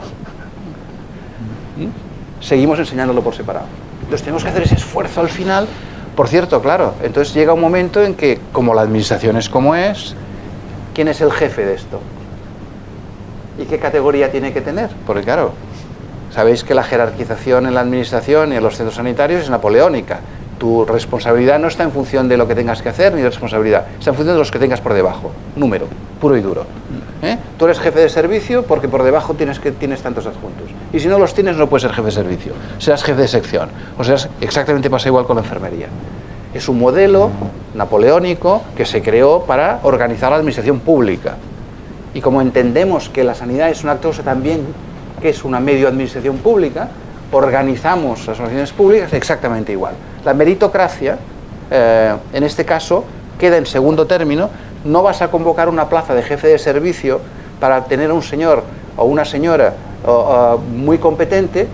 Seguimos enseñándolo por separado. Entonces tenemos que hacer ese esfuerzo al final. Por cierto, claro, entonces llega un momento en que, como la administración es como es, ¿quién es el jefe de esto? ¿Y qué categoría tiene que tener? Porque claro, sabéis que la jerarquización en la administración y en los centros sanitarios es napoleónica. Tu responsabilidad no está en función de lo que tengas que hacer, ni de responsabilidad, está en función de los que tengas por debajo. Número, puro y duro. Tú eres jefe de servicio porque por debajo tienes tantos adjuntos. Y si no los tienes, no puedes ser jefe de servicio. Serás jefe de sección. O sea, exactamente pasa igual con la enfermería. Es un modelo napoleónico que se creó para organizar la administración pública. Y como entendemos que la sanidad es una cosa también que es una medio administración pública, organizamos las organizaciones públicas exactamente igual. La meritocracia, en este caso, queda en segundo término. No vas a convocar una plaza de jefe de servicio para tener a un señor o una señora muy competente,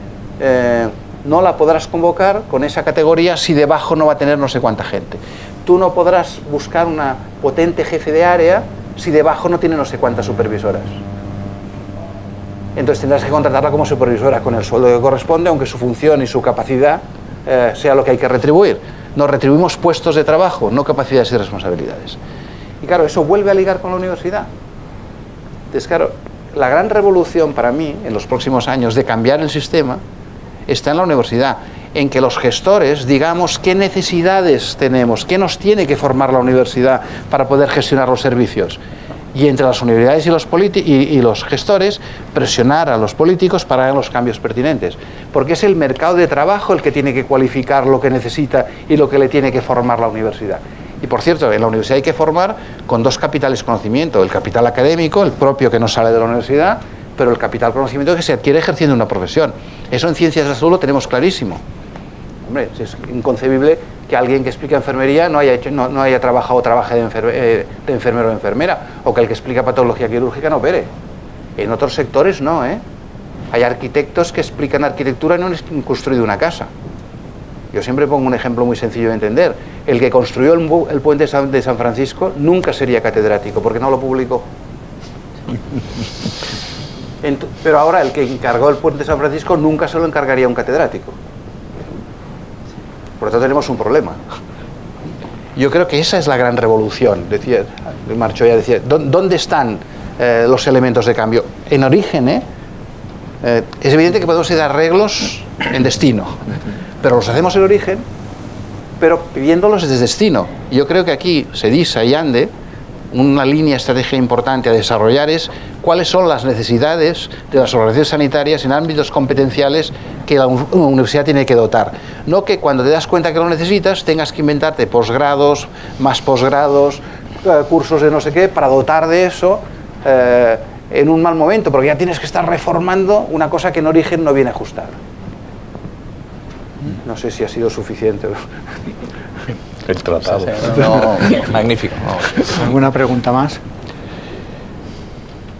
no la podrás convocar con esa categoría si debajo no va a tener no sé cuánta gente. Tú no podrás buscar una potente jefe de área si debajo no tiene no sé cuántas supervisoras. Entonces tendrás que contratarla como supervisora con el sueldo que corresponde, aunque su función y su capacidad sea lo que hay que retribuir. Nos retribuimos puestos de trabajo, no capacidades y responsabilidades. Y claro, eso vuelve a ligar con la universidad. Entonces, claro, la gran revolución para mí, en los próximos años, de cambiar el sistema, está en la universidad, en que los gestores digamos qué necesidades tenemos, qué nos tiene que formar la universidad para poder gestionar los servicios. Y entre las universidades y los gestores, presionar a los políticos para hacer los cambios pertinentes. Porque es el mercado de trabajo el que tiene que cualificar lo que necesita y lo que le tiene que formar la universidad. Y por cierto, en la universidad hay que formar con dos capitales conocimiento: el capital académico, el propio que no sale de la universidad, pero el capital conocimiento que se adquiere ejerciendo una profesión. Eso en ciencias de la salud lo tenemos clarísimo. Hombre, es inconcebible que alguien que explica enfermería no haya trabajado o trabaje de enfermero o enfermera, o que el que explica patología quirúrgica no opere. En otros sectores no, Hay arquitectos que explican arquitectura y no han construido una casa. Yo siempre pongo un ejemplo muy sencillo de entender. El que construyó el puente de San Francisco nunca sería catedrático, porque no lo publicó. Pero ahora el que encargó el puente de San Francisco nunca se lo encargaría a un catedrático. Por lo tanto tenemos un problema. Yo creo que esa es la gran revolución. Decía, Marchoya decía, ¿dónde están los elementos de cambio? En origen, es evidente que podemos ir a arreglos en destino, pero los hacemos en origen, pero pidiéndolos desde destino. Y yo creo que aquí SEDISA y ANDE, una línea estratégica importante a desarrollar es cuáles son las necesidades de las organizaciones sanitarias en ámbitos competenciales que la universidad tiene que dotar. No que cuando te das cuenta que lo necesitas tengas que inventarte posgrados, más posgrados, cursos de no sé qué, para dotar de eso en un mal momento, porque ya tienes que estar reformando una cosa que en origen no viene ajustada. No sé si ha sido suficiente. El tratado. No, magnífico. ¿Alguna pregunta más?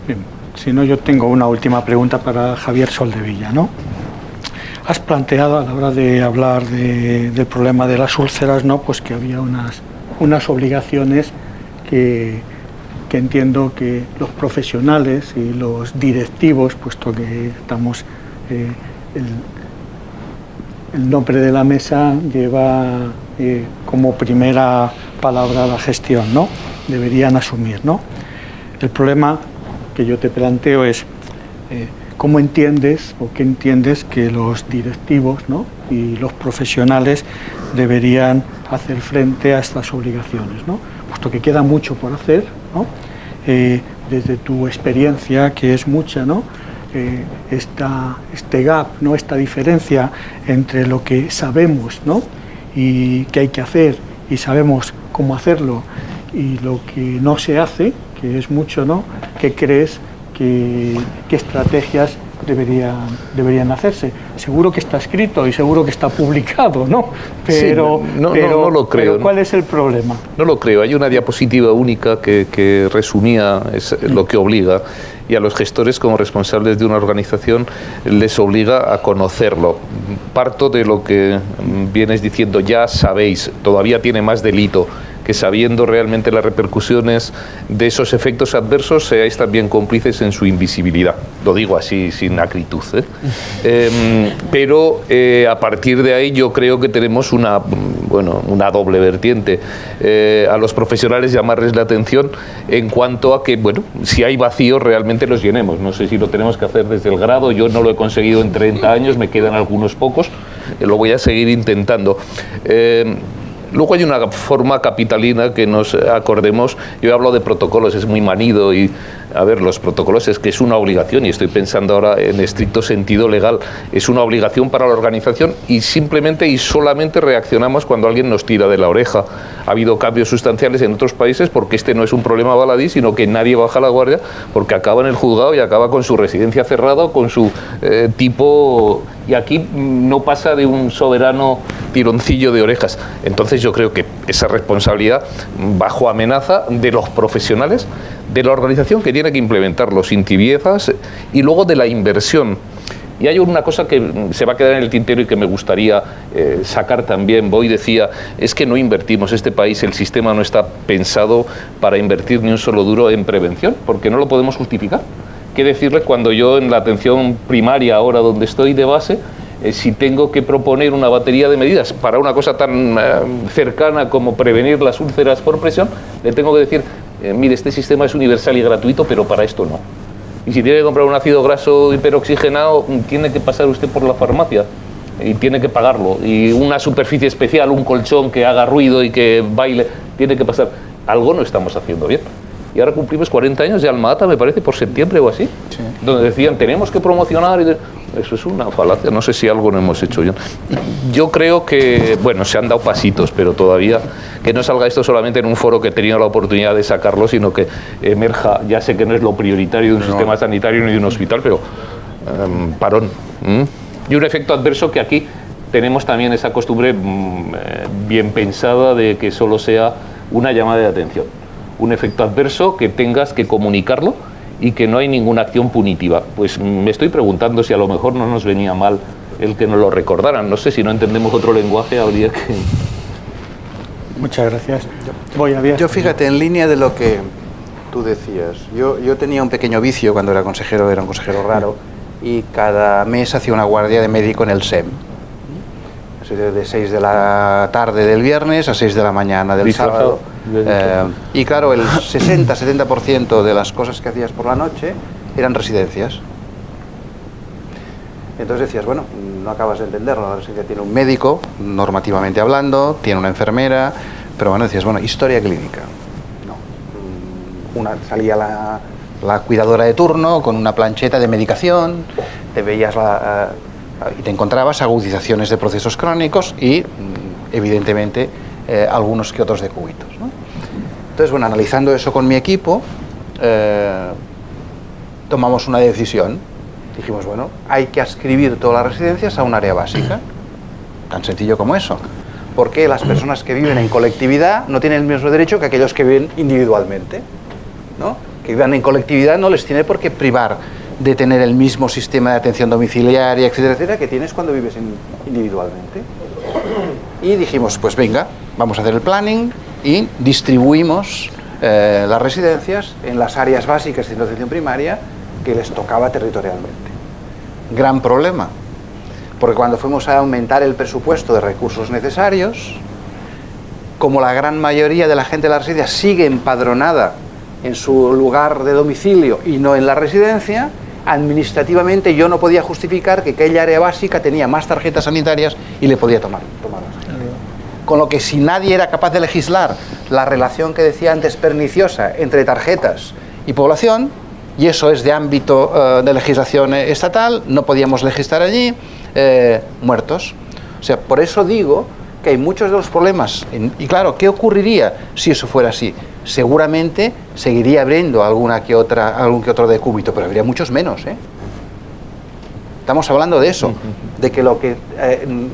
Bien, si no, yo tengo una última pregunta para Javier Soldevilla, ¿no? Has planteado a la hora de hablar del problema de las úlceras, ¿no? Pues que había unas obligaciones que entiendo que los profesionales y los directivos, puesto que estamos el nombre de la mesa lleva como primera palabra la gestión, ¿no? Deberían asumir, ¿no? El problema que yo te planteo es ¿cómo entiendes o qué entiendes que los directivos, ¿no? Y los profesionales deberían hacer frente a estas obligaciones, ¿no? Puesto que queda mucho por hacer, ¿no? Desde tu experiencia, que es mucha, ¿no? Este gap, ¿no? Esta diferencia entre lo que sabemos, ¿no? Y que hay que hacer y sabemos cómo hacerlo, y lo que no se hace, que es mucho, ¿no? ¿Qué crees qué estrategias deberían hacerse. Seguro que está escrito y seguro que está publicado, ¿no? Pero, sí, no lo creo. Pero ¿cuál es el problema? No lo creo. Hay una diapositiva única que resumía lo que obliga, y a los gestores como responsables de una organización les obliga a conocerlo. Parto de lo que vienes diciendo, ya sabéis, todavía tiene más delito que sabiendo realmente las repercusiones de esos efectos adversos seáis también cómplices en su invisibilidad. Lo digo así, sin acritud, pero a partir de ahí yo creo que tenemos una doble vertiente. A los profesionales llamarles la atención en cuanto a que, bueno, si hay vacíos realmente los llenemos. No sé si lo tenemos que hacer desde el grado, yo no lo he conseguido en 30 años, me quedan algunos pocos, lo voy a seguir intentando. Luego hay una forma capitalina que nos acordemos. Yo hablo de protocolos, es muy manido y, a ver, los protocolos es que es una obligación, y estoy pensando ahora en estricto sentido legal, es una obligación para la organización y simplemente y solamente reaccionamos cuando alguien nos tira de la oreja. Ha habido cambios sustanciales en otros países porque este no es un problema baladí, sino que nadie baja la guardia porque acaba en el juzgado y acaba con su residencia cerrada o con su tipo... Y aquí no pasa de un soberano tironcillo de orejas. Entonces yo creo que esa responsabilidad, bajo amenaza de los profesionales, de la organización que tiene que implementarlo sin tibiezas, y luego de la inversión. Y hay una cosa que se va a quedar en el tintero y que me gustaría sacar también. Boy decía, es que no invertimos, este país, el sistema no está pensado para invertir ni un solo duro en prevención, porque no lo podemos justificar. ¿Qué decirles cuando yo en la atención primaria, ahora donde estoy de base, si tengo que proponer una batería de medidas para una cosa tan cercana como prevenir las úlceras por presión, le tengo que decir, mire, este sistema es universal y gratuito, pero para esto no. Y si tiene que comprar un ácido graso hiperoxigenado, tiene que pasar usted por la farmacia y tiene que pagarlo. Y una superficie especial, un colchón que haga ruido y que baile, tiene que pasar. Algo no estamos haciendo bien. Y ahora cumplimos 40 años de Alma-Ata, me parece, por septiembre o así, sí, donde decían, tenemos que promocionar. Eso es una falacia, no sé si algo no hemos hecho bien. Yo creo que, bueno, se han dado pasitos, pero todavía que no salga esto solamente en un foro que he tenido la oportunidad de sacarlo, sino que emerja, ya sé que no es lo prioritario de un sistema sanitario ni de un hospital, pero parón. Y un efecto adverso que aquí tenemos también esa costumbre bien pensada de que solo sea una llamada de atención. Un efecto adverso que tengas que comunicarlo y que no hay ninguna acción punitiva. Pues me estoy preguntando si a lo mejor no nos venía mal el que nos lo recordaran. No sé, si no entendemos otro lenguaje habría que... Muchas gracias. Yo fíjate, en línea de lo que tú decías, yo tenía un pequeño vicio cuando era un consejero raro, y cada mes hacía una guardia de médico en el SEM. De 6 de la tarde del viernes a 6 de la mañana del sábado. Y claro, el 60-70% de las cosas que hacías por la noche eran residencias. Entonces decías, bueno, no acabas de entenderlo, la residencia tiene un médico, normativamente hablando, tiene una enfermera, pero bueno, decías, bueno, historia clínica. No. Salía la cuidadora de turno con una plancheta de medicación, te veías y te encontrabas agudizaciones de procesos crónicos y, evidentemente, algunos que otros decúbitos, ¿no? Entonces, bueno, analizando eso con mi equipo, tomamos una decisión. Dijimos, bueno, hay que adscribir todas las residencias a un área básica. Tan sencillo como eso. Porque las personas que viven en colectividad no tienen el mismo derecho que aquellos que viven individualmente, ¿no? Que vivan en colectividad no les tiene por qué privar de tener el mismo sistema de atención domiciliaria, etcétera, etcétera, que tienes cuando vives individualmente. Y dijimos, pues venga, vamos a hacer el planning y distribuimos las residencias en las áreas básicas de atención primaria que les tocaba territorialmente. Gran problema, porque cuando fuimos a aumentar el presupuesto de recursos necesarios, como la gran mayoría de la gente de la residencia sigue empadronada en su lugar de domicilio y no en la residencia, administrativamente yo no podía justificar que aquella área básica tenía más tarjetas sanitarias y le podía tomar las. Con lo que, si nadie era capaz de legislar la relación que decía antes perniciosa entre tarjetas y población, y eso es de ámbito de legislación estatal, no podíamos legislar allí, muertos. O sea, por eso digo que hay muchos de los problemas, y claro, ¿qué ocurriría si eso fuera así? Seguramente seguiría abriendo algún que otro decúbito, pero habría muchos menos, Estamos hablando de eso, de que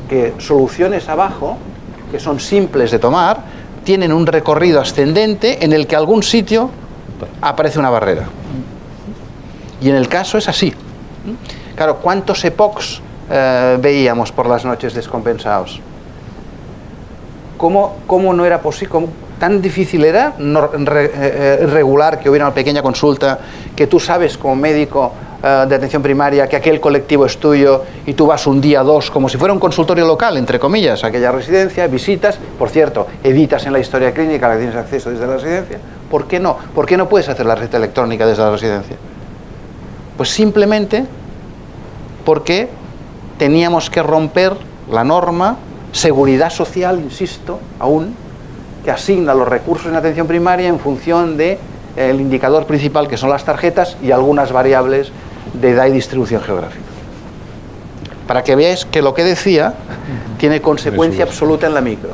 que soluciones abajo, que son simples de tomar, tienen un recorrido ascendente en el que algún sitio aparece una barrera. Y en el caso es así. Claro, ¿cuántos epochs veíamos por las noches descompensados? ¿Cómo no era posible? ¿Tan difícil era regular que hubiera una pequeña consulta, que tú sabes como médico de atención primaria que aquel colectivo es tuyo y tú vas un día, dos, como si fuera un consultorio local, entre comillas, a aquella residencia, visitas, por cierto, editas en la historia clínica a la que tienes acceso desde la residencia? ¿Por qué no? ¿Por qué no puedes hacer la receta electrónica desde la residencia? Pues simplemente porque teníamos que romper la norma, seguridad social, insisto, aún, que asigna los recursos en atención primaria en función del indicador principal, que son las tarjetas, y algunas variables de edad y distribución geográfica. Para que veáis que lo que decía tiene consecuencia absoluta en la micro.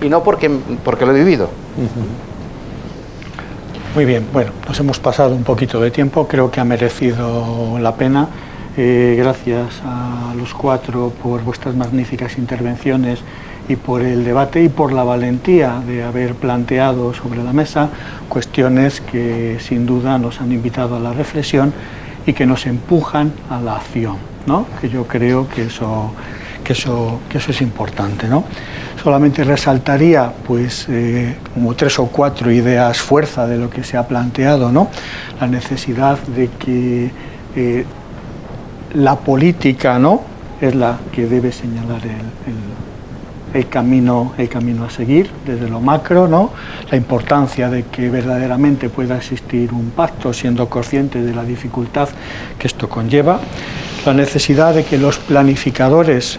Y no porque lo he vivido. Muy bien, bueno, nos hemos pasado un poquito de tiempo, creo que ha merecido la pena. Gracias a los cuatro por vuestras magníficas intervenciones y por el debate y por la valentía de haber planteado sobre la mesa cuestiones que sin duda nos han invitado a la reflexión y que nos empujan a la acción, ¿no? Que yo creo que eso es importante, ¿no? Solamente resaltaría pues como 3 o 4 ideas fuerza de lo que se ha planteado, ¿no? La necesidad de que la política, ¿no?, es la que debe señalar el camino a seguir desde lo macro, ¿no? La importancia de que verdaderamente pueda existir un pacto, siendo consciente de la dificultad que esto conlleva, la necesidad de que los planificadores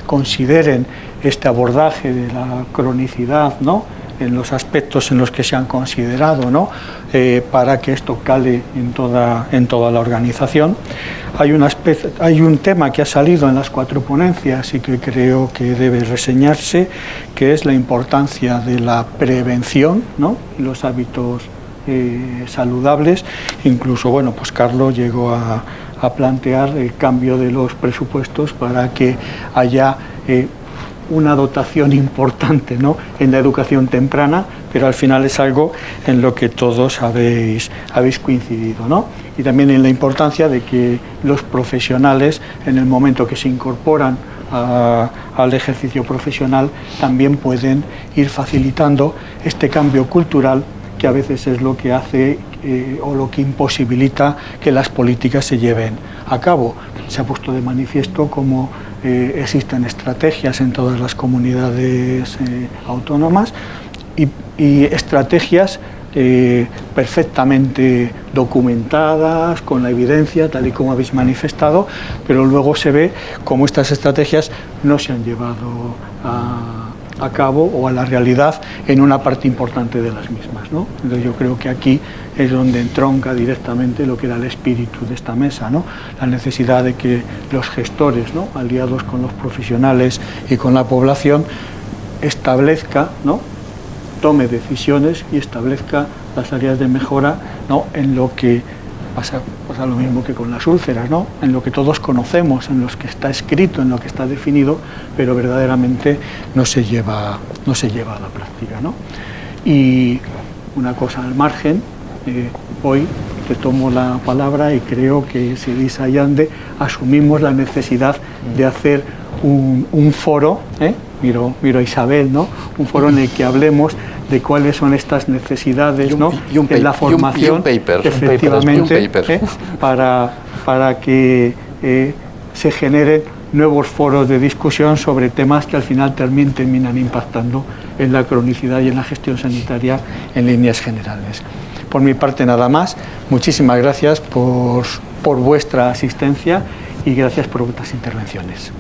consideren este abordaje de la cronicidad, ¿no?, en los aspectos en los que se han considerado, ¿no?, para que esto cale en toda la organización. Hay un tema que ha salido en las 4 ponencias y que creo que debe reseñarse, que es la importancia de la prevención, ¿no?, y los hábitos saludables. Incluso, bueno, pues Carlos llegó a plantear el cambio de los presupuestos para que haya una dotación importante, ¿no?, en la educación temprana, pero al final es algo en lo que todos habéis coincidido, ¿no? Y también en la importancia de que los profesionales, en el momento que se incorporan al ejercicio profesional, también pueden ir facilitando este cambio cultural, que a veces es lo que hace o lo que imposibilita que las políticas se lleven a cabo. Se ha puesto de manifiesto cómo existen estrategias en todas las comunidades autónomas y estrategias perfectamente documentadas, con la evidencia, tal y como habéis manifestado, pero luego se ve cómo estas estrategias no se han llevado a cabo o a la realidad en una parte importante de las mismas, ¿no? Entonces yo creo que aquí es donde entronca directamente lo que era el espíritu de esta mesa, ¿no? La necesidad de que los gestores, ¿no?, aliados con los profesionales y con la población, establezca, ¿no?, tome decisiones y establezca las áreas de mejora, ¿no?, en lo que pasa lo mismo que con las úlceras, ¿no?, en lo que todos conocemos, en lo que está escrito, en lo que está definido, pero verdaderamente no se lleva a la práctica, ¿no? Y una cosa al margen, hoy te tomo la palabra y creo que Sedisa y ANDE asumimos la necesidad de hacer un foro, miro a Isabel, ¿no?, un foro en el que hablemos de cuáles son estas necesidades, ¿no?, en la formación, efectivamente, para que se generen nuevos foros de discusión sobre temas que al final terminan impactando en la cronicidad y en la gestión sanitaria en líneas generales. Por mi parte nada más, muchísimas gracias por vuestra asistencia y gracias por vuestras intervenciones.